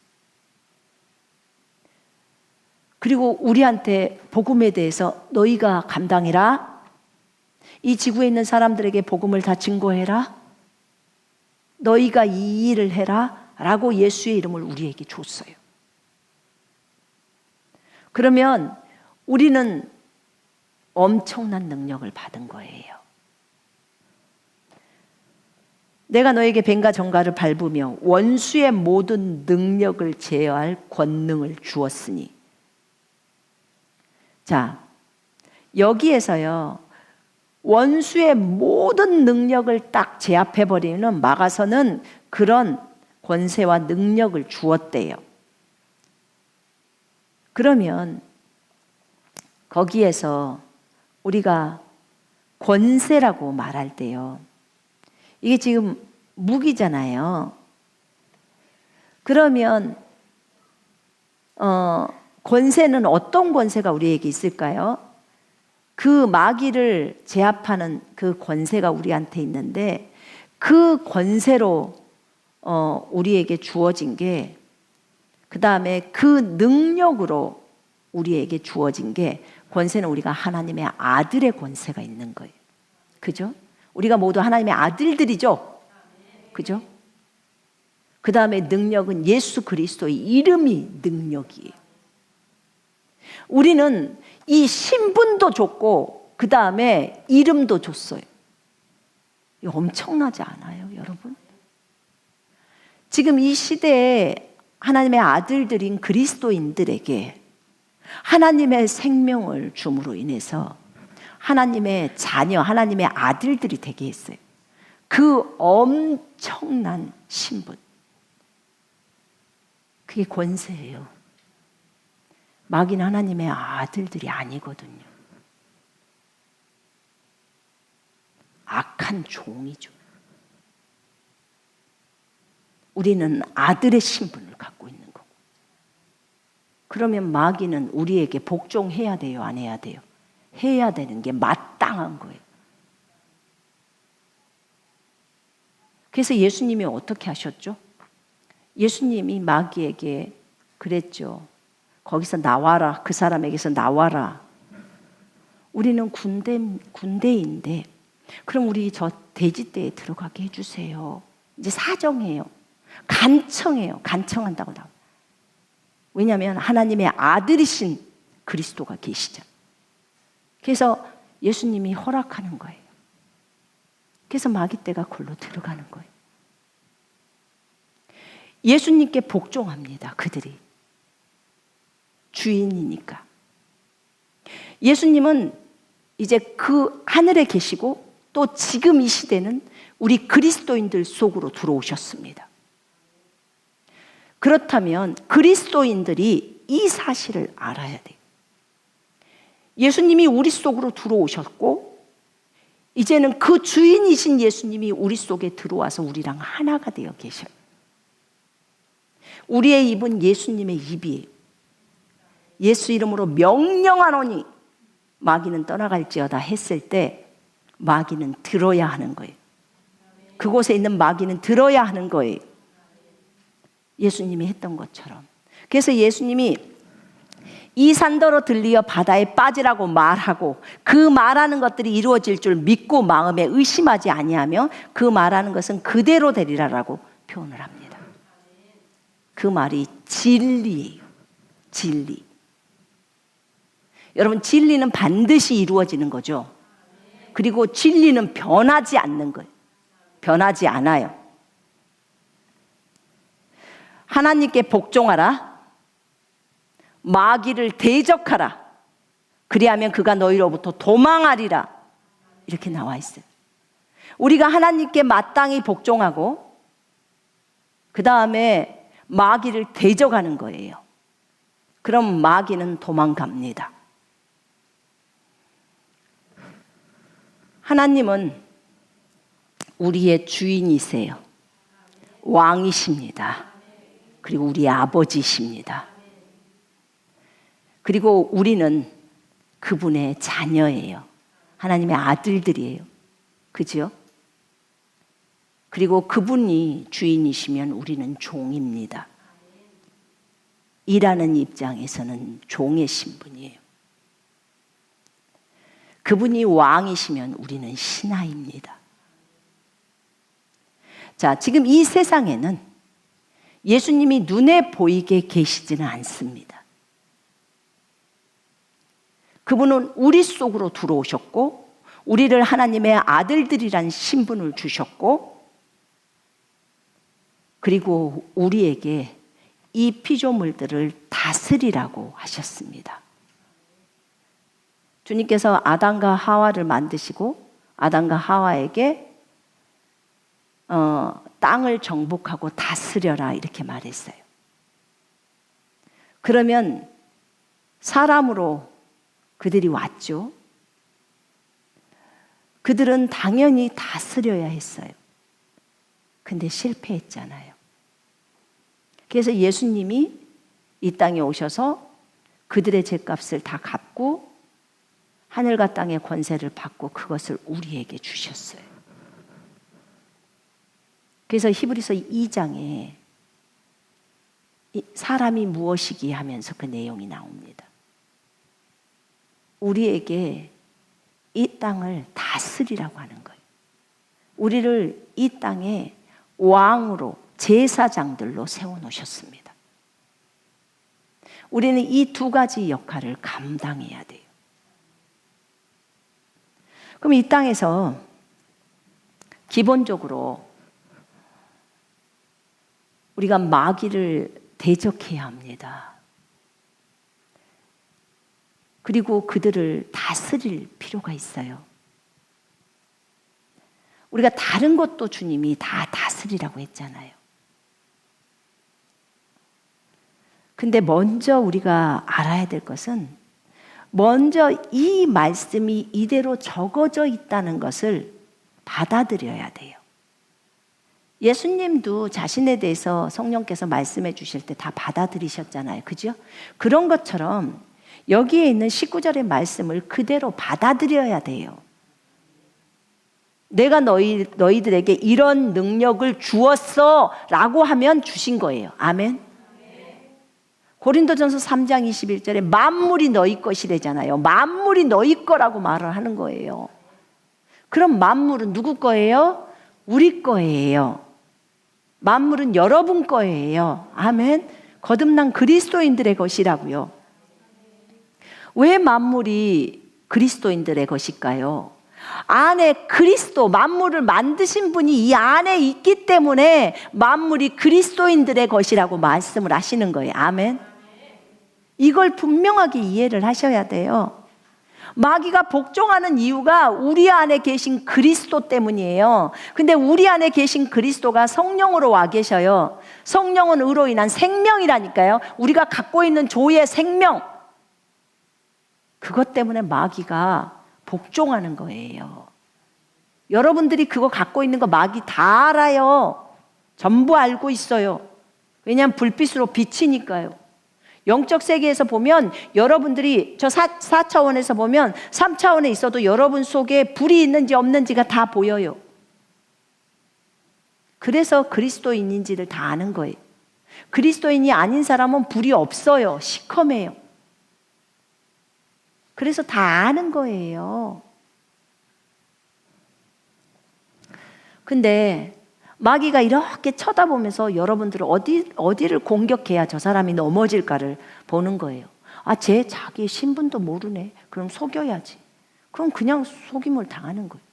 그리고 우리한테 복음에 대해서 너희가 감당해라. 이 지구에 있는 사람들에게 복음을 다 증거해라. 너희가 이 일을 해라. 라고 예수의 이름을 우리에게 줬어요. 그러면 우리는 엄청난 능력을 받은 거예요. 내가 너에게 뱀과 정갈을 밟으며 원수의 모든 능력을 제어할 권능을 주었으니. 자, 여기에서요, 원수의 모든 능력을 딱 제압해버리는 마가서는 그런 권세와 능력을 주었대요. 그러면 거기에서 우리가 권세라고 말할 때요, 이게 지금 무기잖아요. 그러면 권세는 어떤 권세가 우리에게 있을까요? 그 마귀를 제압하는 그 권세가 우리한테 있는데, 그 권세로 우리에게 주어진 게, 그 다음에 그 능력으로 우리에게 주어진 게, 권세는 우리가 하나님의 아들의 권세가 있는 거예요. 그죠? 우리가 모두 하나님의 아들들이죠? 그죠? 그 다음에 능력은 예수 그리스도의 이름이 능력이에요. 우리는 이 신분도 줬고 그 다음에 이름도 줬어요. 이거 엄청나지 않아요, 여러분? 지금 이 시대에 하나님의 아들들인 그리스도인들에게 하나님의 생명을 줌으로 인해서 하나님의 자녀, 하나님의 아들들이 되게 했어요. 그 엄청난 신분, 그게 권세예요. 마귀는 하나님의 아들들이 아니거든요. 악한 종이죠. 우리는 아들의 신분을 갖고 있는 거고. 그러면 마귀는 우리에게 복종해야 돼요, 안 해야 돼요? 해야 되는 게 마땅한 거예요. 그래서 예수님이 어떻게 하셨죠? 예수님이 마귀에게 그랬죠. 거기서 나와라. 그 사람에게서 나와라. 우리는 군대인데 그럼 우리 저 돼지떼에 들어가게 해주세요. 이제 사정해요. 간청해요. 간청한다고 나와요. 왜냐하면 하나님의 아들이신 그리스도가 계시잖아요. 그래서 예수님이 허락하는 거예요. 그래서 마귀떼가 골로 들어가는 거예요. 예수님께 복종합니다. 그들이. 주인이니까. 예수님은 이제 그 하늘에 계시고 또 지금 이 시대는 우리 그리스도인들 속으로 들어오셨습니다. 그렇다면 그리스도인들이 이 사실을 알아야 돼요. 예수님이 우리 속으로 들어오셨고 이제는 그 주인이신 예수님이 우리 속에 들어와서 우리랑 하나가 되어 계셔요. 우리의 입은 예수님의 입이에요. 예수 이름으로 명령하노니 마귀는 떠나갈지어다 했을 때 마귀는 들어야 하는 거예요. 그곳에 있는 마귀는 들어야 하는 거예요. 예수님이 했던 것처럼. 그래서 예수님이 이 산더러 들리어 바다에 빠지라고 말하고 그 말하는 것들이 이루어질 줄 믿고 마음에 의심하지 아니하며 그 말하는 것은 그대로 되리라라고 표현을 합니다. 그 말이 진리예요. 진리. 여러분, 진리는 반드시 이루어지는 거죠. 그리고 진리는 변하지 않는 거예요. 변하지 않아요. 하나님께 복종하라. 마귀를 대적하라. 그리하면 그가 너희로부터 도망하리라. 이렇게 나와 있어요. 우리가 하나님께 마땅히 복종하고 그 다음에 마귀를 대적하는 거예요. 그럼 마귀는 도망갑니다. 하나님은 우리의 주인이세요. 왕이십니다. 그리고 우리 아버지십니다. 그리고 우리는 그분의 자녀예요. 하나님의 아들들이에요. 그죠? 그리고 그분이 주인이시면 우리는 종입니다. 일하는 입장에서는 종의 신분이에요. 그분이 왕이시면 우리는 신하입니다. 자, 지금 이 세상에는 예수님이 눈에 보이게 계시지는 않습니다. 그분은 우리 속으로 들어오셨고 우리를 하나님의 아들들이란 신분을 주셨고 그리고 우리에게 이 피조물들을 다스리라고 하셨습니다. 주님께서 아담과 하와를 만드시고 아담과 하와에게 땅을 정복하고 다스려라 이렇게 말했어요. 그러면 사람으로 그들이 왔죠. 그들은 당연히 다스려야 했어요. 근데 실패했잖아요. 그래서 예수님이 이 땅에 오셔서 그들의 죄값을 다 갚고 하늘과 땅의 권세를 받고 그것을 우리에게 주셨어요. 그래서 히브리서 2장에 사람이 무엇이기에 하면서 그 내용이 나옵니다. 우리에게 이 땅을 다스리라고 하는 거예요. 우리를 이 땅에 왕으로 제사장들로 세워놓으셨습니다. 우리는 이 두 가지 역할을 감당해야 돼요. 그럼 이 땅에서 기본적으로 우리가 마귀를 대적해야 합니다. 그리고 그들을 다스릴 필요가 있어요. 우리가 다른 것도 주님이 다 다스리라고 했잖아요. 근데 먼저 우리가 알아야 될 것은 먼저 이 말씀이 이대로 적어져 있다는 것을 받아들여야 돼요. 예수님도 자신에 대해서 성령께서 말씀해 주실 때 다 받아들이셨잖아요. 그죠? 그런 것처럼 여기에 있는 19절의 말씀을 그대로 받아들여야 돼요. 내가 너희들에게 이런 능력을 주었어 라고 하면 주신 거예요. 아멘. 고린도전서 3장 21절에 만물이 너희 것이래잖아요. 만물이 너희 거라고 말을 하는 거예요. 그럼 만물은 누구 거예요? 우리 거예요. 만물은 여러분 거예요. 아멘. 거듭난 그리스도인들의 것이라고요. 왜 만물이 그리스도인들의 것일까요? 안에 그리스도, 만물을 만드신 분이 이 안에 있기 때문에 만물이 그리스도인들의 것이라고 말씀을 하시는 거예요. 아멘. 이걸 분명하게 이해를 하셔야 돼요. 마귀가 복종하는 이유가 우리 안에 계신 그리스도 때문이에요. 근데 우리 안에 계신 그리스도가 성령으로 와 계셔요. 성령은 의로 인한 생명이라니까요. 우리가 갖고 있는 조의 생명, 그것 때문에 마귀가 복종하는 거예요. 여러분들이 그거 갖고 있는 거 마귀 다 알아요. 전부 알고 있어요. 왜냐하면 불빛으로 비치니까요. 영적 세계에서 보면 여러분들이 저 4차원에서 보면 3차원에 있어도 여러분 속에 불이 있는지 없는지가 다 보여요. 그래서 그리스도인인지를 다 아는 거예요. 그리스도인이 아닌 사람은 불이 없어요. 시커매요. 그래서 다 아는 거예요. 근데 마귀가 이렇게 쳐다보면서 여러분들을 어디를 공격해야 저 사람이 넘어질까를 보는 거예요. 아, 쟤 자기의 신분도 모르네. 그럼 속여야지. 그럼 그냥 속임을 당하는 거예요.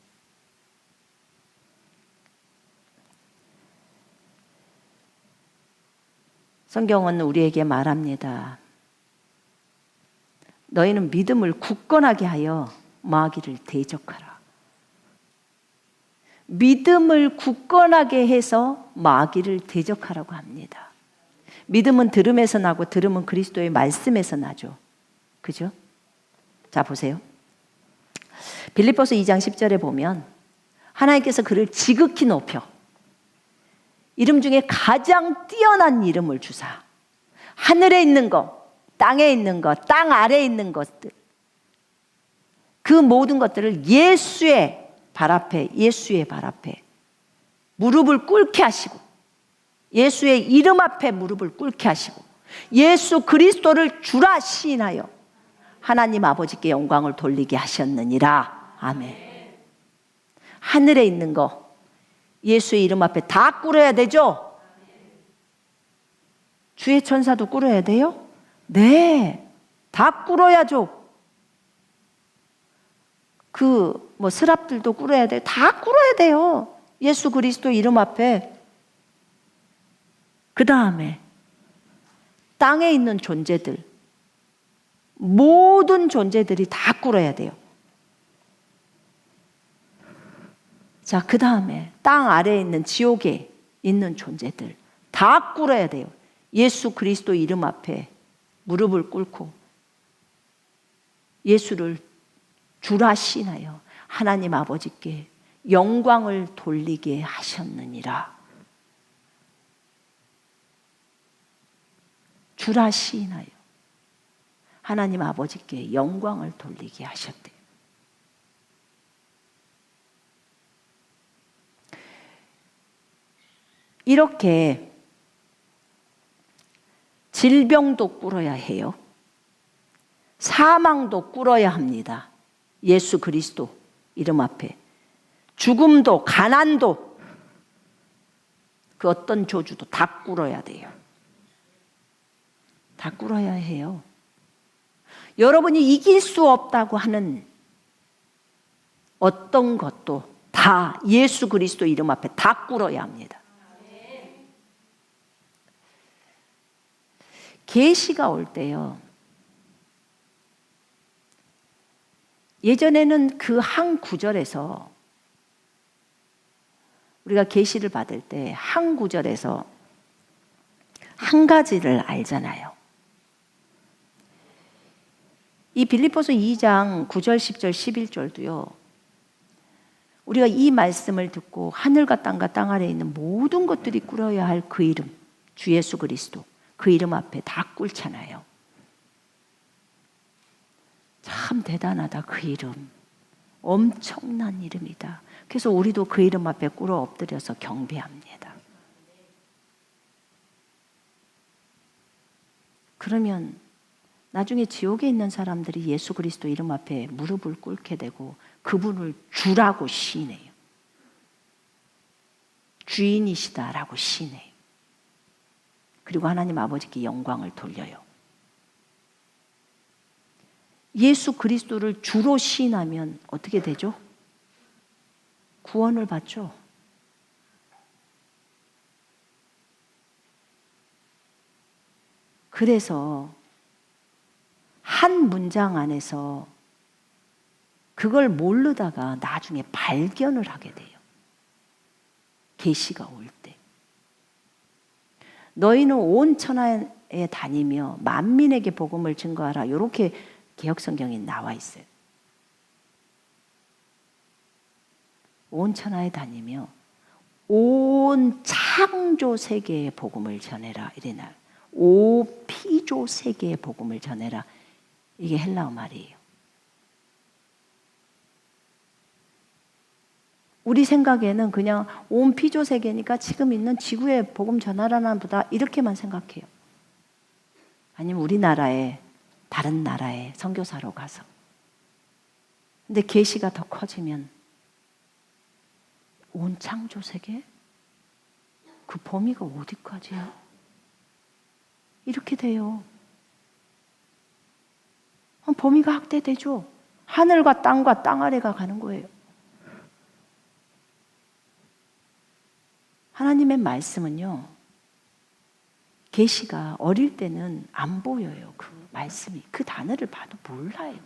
성경은 우리에게 말합니다. 너희는 믿음을 굳건하게 하여 마귀를 대적하라. 믿음을 굳건하게 해서 마귀를 대적하라고 합니다. 믿음은 들음에서 나고 들음은 그리스도의 말씀에서 나죠. 그죠? 자, 보세요. 빌립보서 2장 10절에 보면 하나님께서 그를 지극히 높여 이름 중에 가장 뛰어난 이름을 주사 하늘에 있는 것, 땅에 있는 것, 땅 아래에 있는 것들, 그 모든 것들을 예수의 발 앞에 무릎을 꿇게 하시고 예수의 이름 앞에 무릎을 꿇게 하시고 예수 그리스도를 주라 시인하여 하나님 아버지께 영광을 돌리게 하셨느니라. 아멘. 하늘에 있는 거 예수의 이름 앞에 다 꿇어야 되죠? 주의 천사도 꿇어야 돼요? 네, 다 꿇어야죠. 스랍들도 꿇어야 돼요. 다 꿇어야 돼요. 예수 그리스도 이름 앞에. 그 다음에 땅에 있는 존재들, 모든 존재들이 다 꿇어야 돼요. 자, 그 다음에 땅 아래에 있는 지옥에 있는 존재들 다 꿇어야 돼요. 예수 그리스도 이름 앞에 무릎을 꿇고 예수를 주라 시인하여 하나님 아버지께 영광을 돌리게 하셨느니라. 주라 시인하여 하나님 아버지께 영광을 돌리게 하셨대요. 이렇게 질병도 꿇어야 해요. 사망도 꿇어야 합니다. 예수 그리스도 이름 앞에. 죽음도 가난도 그 어떤 저주도 다 꿇어야 돼요. 다 꿇어야 해요. 여러분이 이길 수 없다고 하는 어떤 것도 다 예수 그리스도 이름 앞에 다 꿇어야 합니다. 계시가 올 때요. 예전에는 그 한 구절에서 우리가 계시를 받을 때 한 구절에서 한 가지를 알잖아요. 이 빌립보서 2장 9절, 10절, 11절도요. 우리가 이 말씀을 듣고 하늘과 땅과 땅 아래에 있는 모든 것들이 꿇어야 할 그 이름, 주 예수 그리스도, 그 이름 앞에 다 꿇잖아요. 참 대단하다, 그 이름. 엄청난 이름이다. 그래서 우리도 그 이름 앞에 꿇어 엎드려서 경배합니다. 그러면 나중에 지옥에 있는 사람들이 예수 그리스도 이름 앞에 무릎을 꿇게 되고 그분을 주라고 시인해요. 주인이시다라고 시인해요. 그리고 하나님 아버지께 영광을 돌려요. 예수 그리스도를 주로 시인하면 어떻게 되죠? 구원을 받죠. 그래서 한 문장 안에서 그걸 모르다가 나중에 발견을 하게 돼요. 계시가 올 때. 너희는 온 천하에 다니며 만민에게 복음을 증거하라. 이렇게 개역성경에 나와 있어요. 온 천하에 다니며 온 창조 세계의 복음을 전해라. 이래나 오 피조 세계의 복음을 전해라. 이게 헬라어 말이에요. 우리 생각에는 그냥 온 피조 세계니까 지금 있는 지구에 복음 전하라나 보다 이렇게만 생각해요. 아니면 우리나라에 다른 나라에 선교사로 가서. 근데 계시가 더 커지면 온 창조 세계? 그 범위가 어디까지야? 이렇게 돼요. 범위가 확대되죠. 하늘과 땅과 땅 아래가 가는 거예요. 하나님의 말씀은요, 계시가 어릴 때는 안 보여요. 그 말씀이. 그 단어를 봐도 몰라요.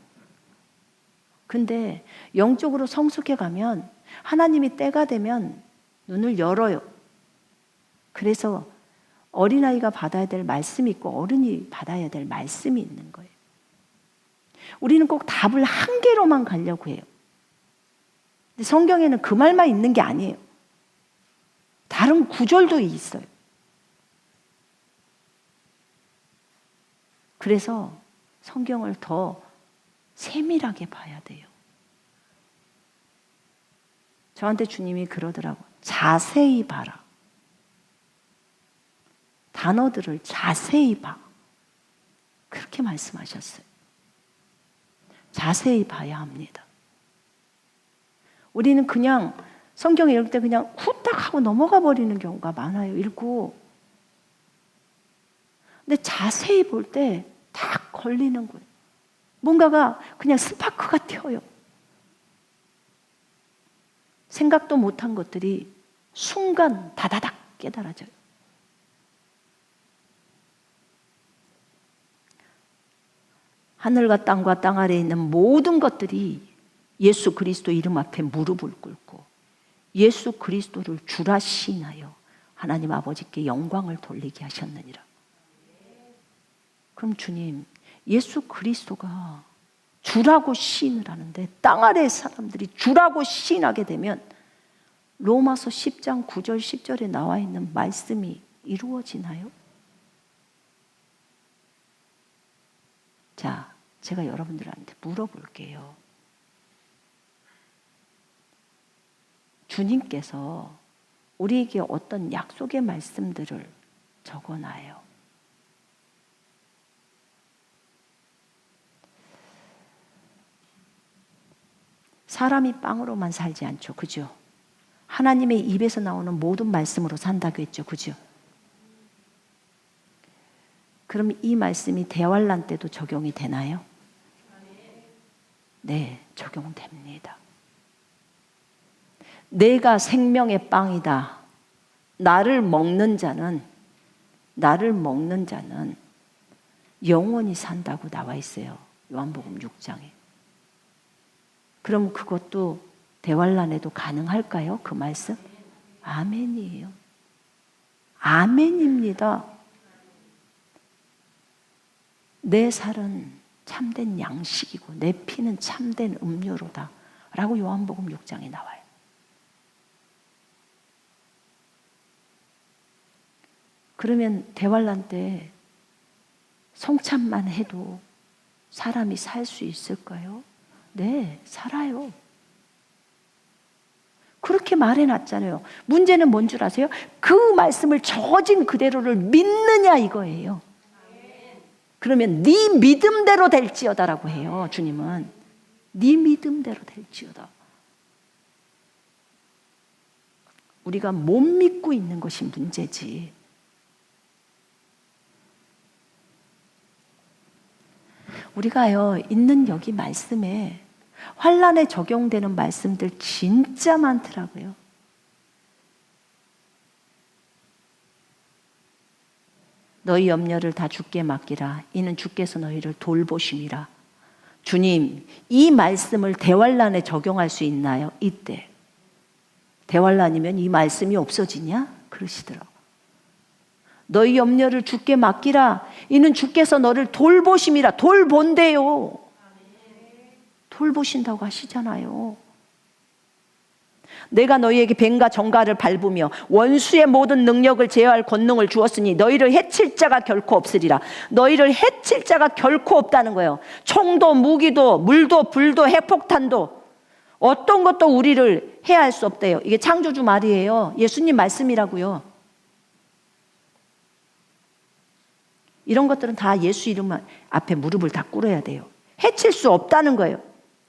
근데 영적으로 성숙해 가면 하나님이 때가 되면 눈을 열어요. 그래서 어린아이가 받아야 될 말씀이 있고 어른이 받아야 될 말씀이 있는 거예요. 우리는 꼭 답을 한 개로만 가려고 해요. 근데 성경에는 그 말만 있는 게 아니에요. 다른 구절도 있어요. 그래서 성경을 더 세밀하게 봐야 돼요. 저한테 주님이 그러더라고요. 자세히 봐라. 단어들을 자세히 봐. 그렇게 말씀하셨어요. 자세히 봐야 합니다. 우리는 그냥 성경 읽을 때 그냥 후딱 하고 넘어가 버리는 경우가 많아요. 읽고. 근데 자세히 볼 때 딱 걸리는 거예요. 뭔가가 그냥 스파크가 튀어요. 생각도 못한 것들이 순간 다다닥 깨달아져요. 하늘과 땅과 땅 아래에 있는 모든 것들이 예수 그리스도 이름 앞에 무릎을 꿇고 예수 그리스도를 주라 시인하여 하나님 아버지께 영광을 돌리게 하셨느니라. 그럼 주님, 예수 그리스도가 주라고 시인을 하는데 땅 아래의 사람들이 주라고 시인하게 되면 로마서 10장 9절 10절에 나와 있는 말씀이 이루어지나요? 자, 제가 여러분들한테 물어볼게요. 주님께서 우리에게 어떤 약속의 말씀들을 적어놔요. 사람이 빵으로만 살지 않죠. 그죠? 하나님의 입에서 나오는 모든 말씀으로 산다고 했죠. 그죠? 그럼 이 말씀이 대환란 때도 적용이 되나요? 네, 적용됩니다. 내가 생명의 빵이다. 나를 먹는 자는 영원히 산다고 나와 있어요. 요한복음 6장에. 그럼 그것도 대환란에도 가능할까요? 그 말씀? 아멘이에요. 아멘입니다. 내 살은 참된 양식이고 내 피는 참된 음료로다 라고 요한복음 6장에 나와요. 그러면 대환란 때 성찬만 해도 사람이 살 수 있을까요? 네, 살아요. 그렇게 말해놨잖아요. 문제는 뭔 줄 아세요? 그 말씀을 적어진 그대로를 믿느냐 이거예요. 그러면 네 믿음대로 될지어다라고 해요. 주님은 네 믿음대로 될지어다. 우리가 못 믿고 있는 것이 문제지. 우리가요, 있는 여기 말씀에 환난에 적용되는 말씀들 진짜 많더라고요. 너희 염려를 다 주께 맡기라. 이는 주께서 너희를 돌보심이라. 주님, 이 말씀을 대환난에 적용할 수 있나요? 이때. 대환난이면 이 말씀이 없어지냐? 그러시더라고요. 너희 염려를 주께 맡기라. 이는 주께서 너를 돌보심이라. 돌본대요. 돌보신다고 하시잖아요. 내가 너희에게 뱀과 정갈을 밟으며 원수의 모든 능력을 제어할 권능을 주었으니 너희를 해칠 자가 결코 없으리라. 너희를 해칠 자가 결코 없다는 거예요. 총도 무기도 물도 불도 핵폭탄도 어떤 것도 우리를 해할 수 없대요. 이게 창조주 말이에요. 예수님 말씀이라고요. 이런 것들은 다 예수 이름 앞에 무릎을 다 꿇어야 돼요. 해칠 수 없다는 거예요.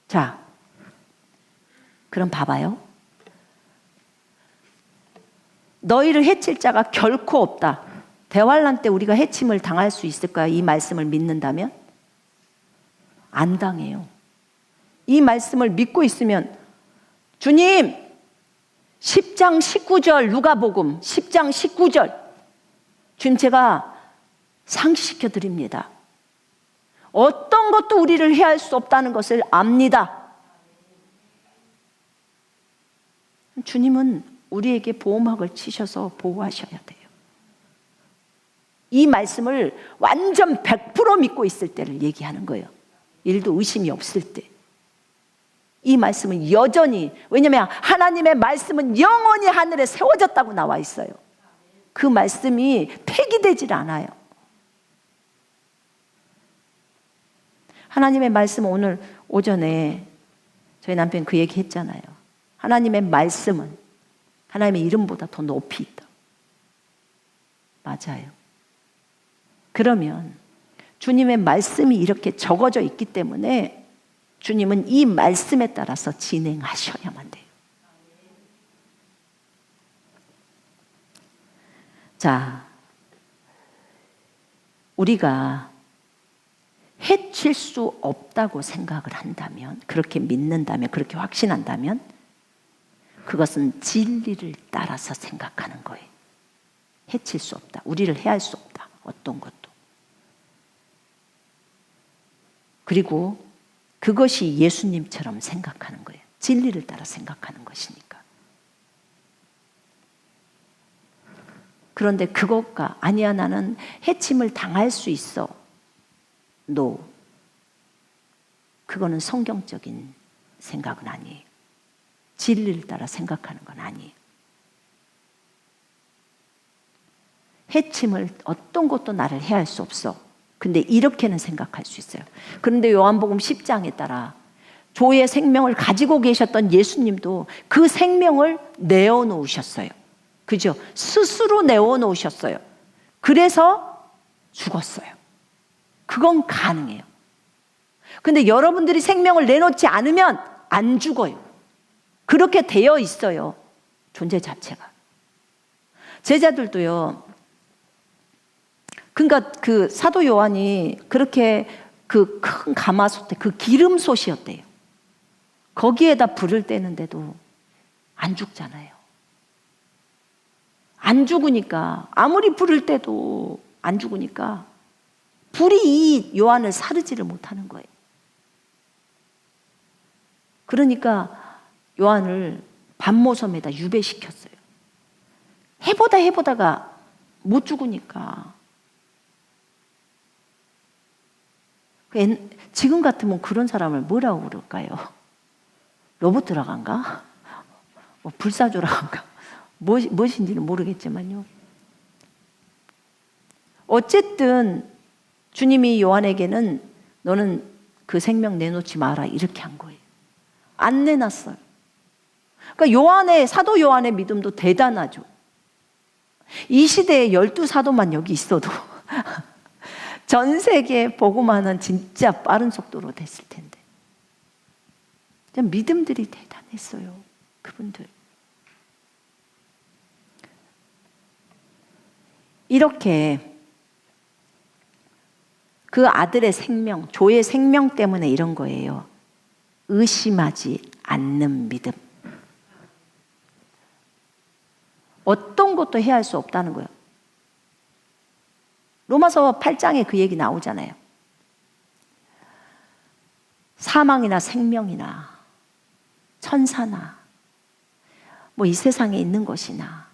자, 그럼 봐봐요. 너희를 해칠 자가 결코 없다. 대환란 때 우리가 해침을 당할 수 있을까요? 이 말씀을 믿는다면? 안 당해요. 이 말씀을 믿고 있으면 주님 10장 19절 누가복음 10장 19절 주님 제가 상기시켜 드립니다. 어떤 것도 우리를 해할 수 없다는 것을 압니다. 주님은 우리에게 보호막을 치셔서 보호하셔야 돼요. 이 말씀을 완전 100% 믿고 있을 때를 얘기하는 거예요. 일도 의심이 없을 때. 이 말씀은 여전히, 왜냐하면 하나님의 말씀은 영원히 하늘에 세워졌다고 나와 있어요. 그 말씀이 폐기되질 않아요. 하나님의 말씀은 오늘 오전에 저희 남편 그 얘기 했잖아요. 하나님의 말씀은 하나님의 이름보다 더 높이 있다. 맞아요. 그러면 주님의 말씀이 이렇게 적어져 있기 때문에 주님은 이 말씀에 따라서 진행하셔야만 돼요. 자, 우리가 해칠 수 없다고 생각을 한다면, 그렇게 믿는다면, 그렇게 확신한다면 그것은 진리를 따라서 생각하는 거예요. 해칠 수 없다. 우리를 해할 수 없다. 어떤 것도. 그리고 그것이 예수님처럼 생각하는 거예요. 진리를 따라 생각하는 것이니까. 그런데 그것과 아니야 나는 해침을 당할 수 있어. No. 그거는 성경적인 생각은 아니에요. 진리를 따라 생각하는 건 아니에요. 해침을 어떤 것도 나를 해할 수 없어. 근데 이렇게는 생각할 수 있어요. 그런데 요한복음 10장에 따라 조의 생명을 가지고 계셨던 예수님도 그 생명을 내어놓으셨어요. 그죠? 스스로 내어놓으셨어요. 그래서 죽었어요. 그건 가능해요. 근데 여러분들이 생명을 내놓지 않으면 안 죽어요. 그렇게 되어 있어요. 존재 자체가. 제자들도요. 그러니까 그 사도 요한이 그렇게 그 큰 가마솥에 그 기름솥이었대요. 거기에다 불을 떼는데도 안 죽잖아요. 안 죽으니까 아무리 불을 떼도 안 죽으니까 불이 이 요한을 사르지를 못하는 거예요. 그러니까 요한을 반모섬에다 유배시켰어요. 해보다가 못 죽으니까. 지금 같으면 그런 사람을 뭐라고 그럴까요? 로봇들어간가? 뭐 불사조라간가? 무엇인지는 모르겠지만요. 어쨌든 주님이 요한에게는 너는 그 생명 내놓지 마라 이렇게 한 거예요. 안 내놨어요. 그러니까 사도 요한의 믿음도 대단하죠. 이 시대에 12사도만 여기 있어도 전 세계 복음화는 진짜 빠른 속도로 됐을 텐데. 믿음들이 대단했어요. 그분들. 이렇게 그 아들의 생명, 조의 생명 때문에 이런 거예요. 의심하지 않는 믿음. 어떤 것도 해야 할 수 없다는 거예요. 로마서 8장에 그 얘기 나오잖아요. 사망이나 생명이나 천사나 뭐 이 세상에 있는 것이나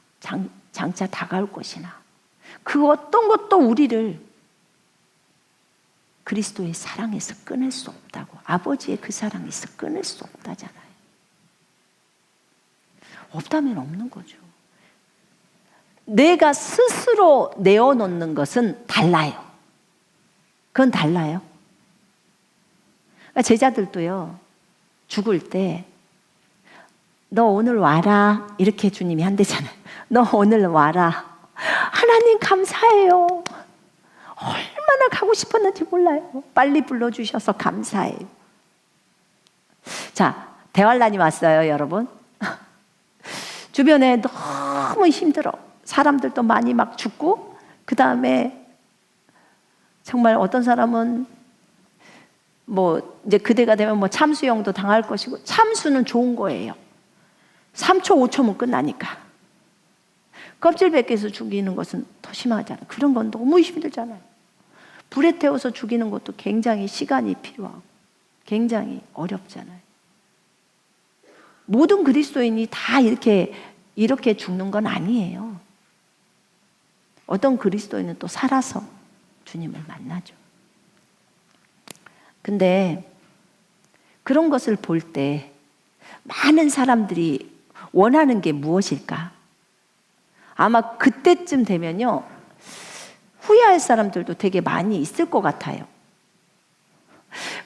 장차 다가올 것이나 그 어떤 것도 우리를 그리스도의 사랑에서 끊을 수 없다고. 아버지의 그 사랑에서 끊을 수 없다잖아요. 없다면 없는 거죠. 내가 스스로 내어놓는 것은 달라요. 그건 달라요. 그러니까 제자들도요, 죽을 때 너 오늘 와라 이렇게 주님이 한대잖아요. 너 오늘 와라. 하나님 감사해요. 얼마나 가고 싶었는지 몰라요. 빨리 불러주셔서 감사해요. 자, 대환란이 왔어요, 여러분. 주변에 너무 힘들어. 사람들도 많이 막 죽고, 그 다음에 정말 어떤 사람은 뭐 이제 그대가 되면 뭐 참수형도 당할 것이고, 참수는 좋은 거예요. 3초, 5초면 끝나니까. 껍질 벗겨서 죽이는 것은 더 심하잖아요. 그런 건 너무 힘들잖아요. 불에 태워서 죽이는 것도 굉장히 시간이 필요하고 굉장히 어렵잖아요. 모든 그리스도인이 다 이렇게 죽는 건 아니에요. 어떤 그리스도인은 또 살아서 주님을 만나죠. 근데 그런 것을 볼 때 많은 사람들이 원하는 게 무엇일까? 아마 그때쯤 되면요, 후회할 사람들도 되게 많이 있을 것 같아요.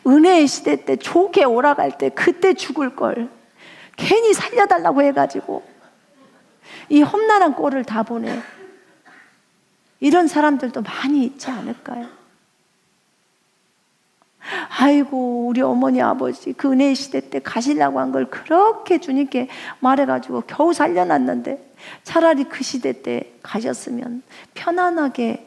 은혜의 시대 때 좋게 오라갈 때 그때 죽을 걸 괜히 살려달라고 해가지고 이 험난한 꼴을 다 보내. 이런 사람들도 많이 있지 않을까요? 아이고, 우리 어머니 아버지 그 은혜의 시대 때 가시려고 한 걸 그렇게 주님께 말해가지고 겨우 살려놨는데 차라리 그 시대 때 가셨으면 편안하게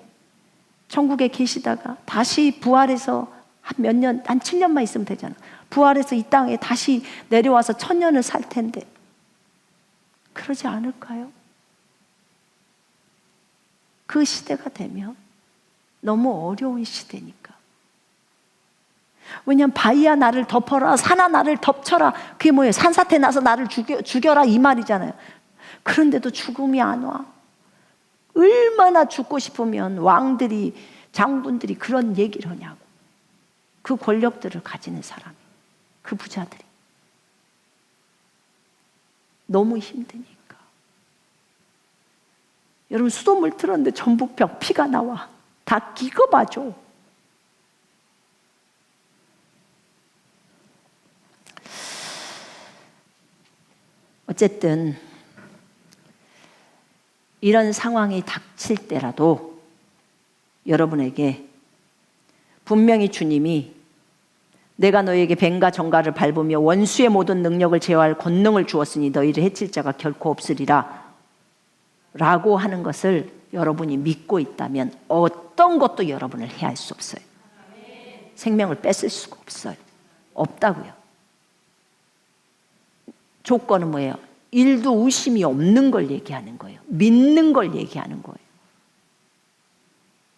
천국에 계시다가 다시 부활해서 한 몇 년, 한 7년만 있으면 되잖아. 부활해서 이 땅에 다시 내려와서 1000년을 살 텐데 그러지 않을까요? 그 시대가 되면 너무 어려운 시대니까. 왜냐하면 바위야 나를 덮어라, 산아 나를 덮쳐라. 그게 뭐예요? 산사태 나서 나를 죽여라 이 말이잖아요. 그런데도 죽음이 안 와. 얼마나 죽고 싶으면 왕들이, 장군들이 그런 얘기를 하냐고. 그 권력들을 가지는 사람이, 그 부자들이. 너무 힘드니까. 여러분, 수돗물 틀었는데 전부병 피가 나와. 다 기겁하죠. 어쨌든 이런 상황이 닥칠 때라도 여러분에게 분명히 주님이 내가 너에게 뱀과 정갈을 밟으며 원수의 모든 능력을 제어할 권능을 주었으니 너희를 해칠 자가 결코 없으리라 라고 하는 것을 여러분이 믿고 있다면 어떤 것도 여러분을 해할 수 없어요. 생명을 뺏을 수가 없어요. 없다고요. 조건은 뭐예요? 일도 의심이 없는 걸 얘기하는 거예요. 믿는 걸 얘기하는 거예요.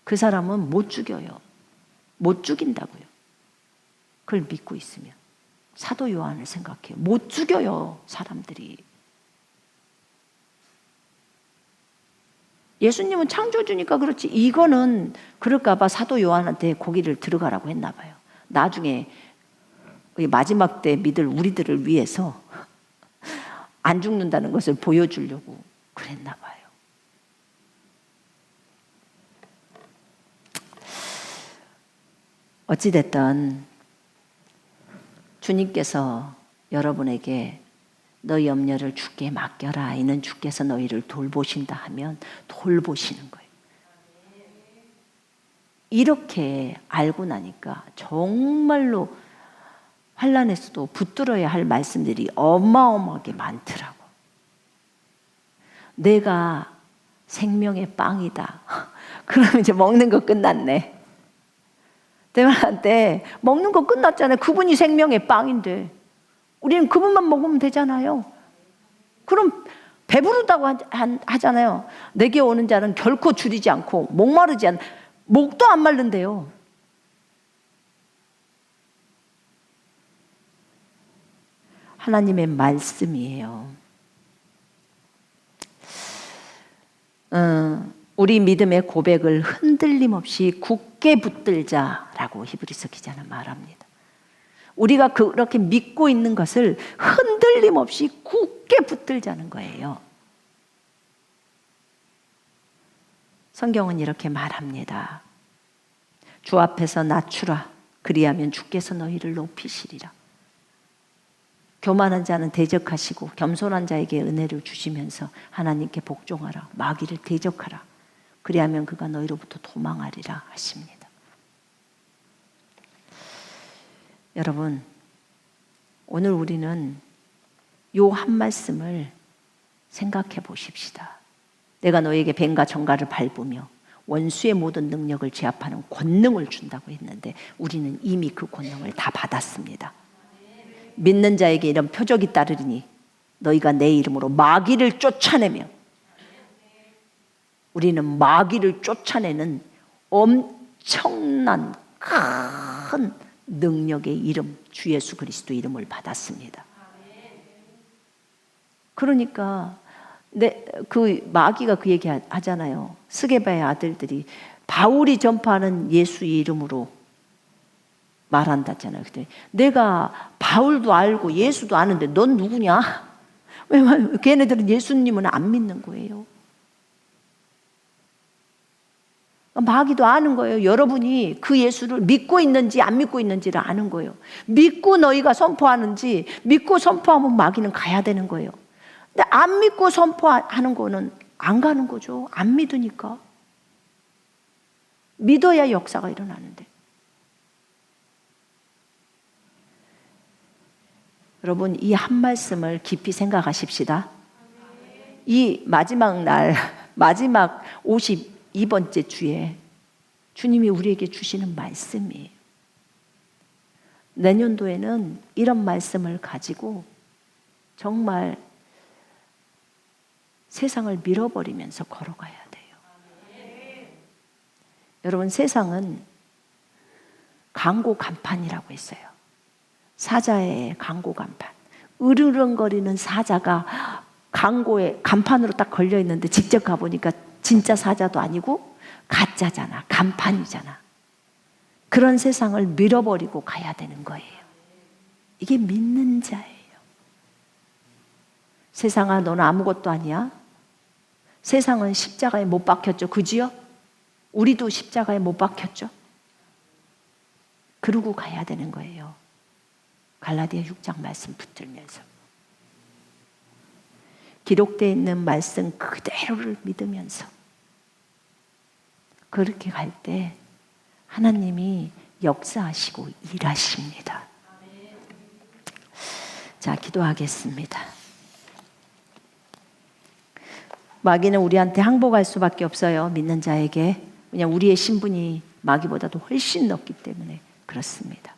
그 사람은 못 죽여요. 못 죽인다고요. 그걸 믿고 있으면. 사도 요한을 생각해요. 못 죽여요, 사람들이. 예수님은 창조주니까 그렇지. 이거는 그럴까 봐 사도 요한한테 거기를 들어가라고 했나 봐요. 나중에 마지막 때 믿을 우리들을 위해서 안 죽는다는 것을 보여주려고 그랬나 봐요. 어찌됐든 주님께서 여러분에게 너 염려를 주께 맡겨라. 이는 주께서 너희를 돌보신다 하면 돌보시는 거예요. 이렇게 알고 나니까 정말로 환난에서도 붙들어야 할 말씀들이 어마어마하게 많더라고. 내가 생명의 빵이다. 그러면 이제 먹는 거 끝났네. 대만한테 먹는 거 끝났잖아요. 그분이 생명의 빵인데 우리는 그분만 먹으면 되잖아요. 그럼 배부르다고 하잖아요. 내게 오는 자는 결코 줄이지 않고 목마르지 않, 목도 안 마른대요. 하나님의 말씀이에요. 우리 믿음의 고백을 흔들림 없이 굳게 붙들자라고 히브리서 기자는 말합니다. 우리가 그렇게 믿고 있는 것을 흔들림 없이 굳게 붙들자는 거예요. 성경은 이렇게 말합니다. 주 앞에서 낮추라. 그리하면 주께서 너희를 높이시리라. 교만한 자는 대적하시고 겸손한 자에게 은혜를 주시면서 하나님께 복종하라. 마귀를 대적하라. 그리하면 그가 너희로부터 도망하리라 하십니다. 여러분, 오늘 우리는 요 한 말씀을 생각해 보십시다. 내가 너에게 뱀과 정갈을 밟으며 원수의 모든 능력을 제압하는 권능을 준다고 했는데 우리는 이미 그 권능을 다 받았습니다. 믿는 자에게 이런 표적이 따르리니 너희가 내 이름으로 마귀를 쫓아내며, 우리는 마귀를 쫓아내는 엄청난 큰 능력의 이름, 주 예수 그리스도 이름을 받았습니다. 그러니까 그 마귀가 그 얘기 하잖아요. 스게바의 아들들이 바울이 전파하는 예수의 이름으로 말한다잖아요. 내가 바울도 알고 예수도 아는데 넌 누구냐? 왜냐면 걔네들은 예수님은 안 믿는 거예요. 마귀도 아는 거예요. 여러분이 그 예수를 믿고 있는지 안 믿고 있는지를 아는 거예요. 믿고 너희가 선포하는지, 믿고 선포하면 마귀는 가야 되는 거예요. 근데 안 믿고 선포하는 거는 안 가는 거죠. 안 믿으니까. 믿어야 역사가 일어나는데. 여러분, 이 한 말씀을 깊이 생각하십시다. 이 마지막 날, 마지막 52번째 주에 주님이 우리에게 주시는 말씀이에요. 내년도에는 이런 말씀을 가지고 정말 세상을 밀어버리면서 걸어가야 돼요. 여러분, 세상은 강고 간판이라고 했어요. 사자의 강고 간판. 으르렁거리는 사자가 강고에 간판으로 딱 걸려 있는데 직접 가보니까 진짜 사자도 아니고 가짜잖아. 간판이잖아. 그런 세상을 밀어버리고 가야 되는 거예요. 이게 믿는 자예요. 세상아, 너는 아무것도 아니야. 세상은 십자가에 못 박혔죠. 그지요? 우리도 십자가에 못 박혔죠. 그러고 가야 되는 거예요. 갈라디아 6장 말씀 붙들면서 기록되어 있는 말씀 그대로를 믿으면서 그렇게 갈 때 하나님이 역사하시고 일하십니다. 자, 기도하겠습니다. 마귀는 우리한테 항복할 수밖에 없어요. 믿는 자에게. 왜냐하면 우리의 신분이 마귀보다도 훨씬 높기 때문에 그렇습니다.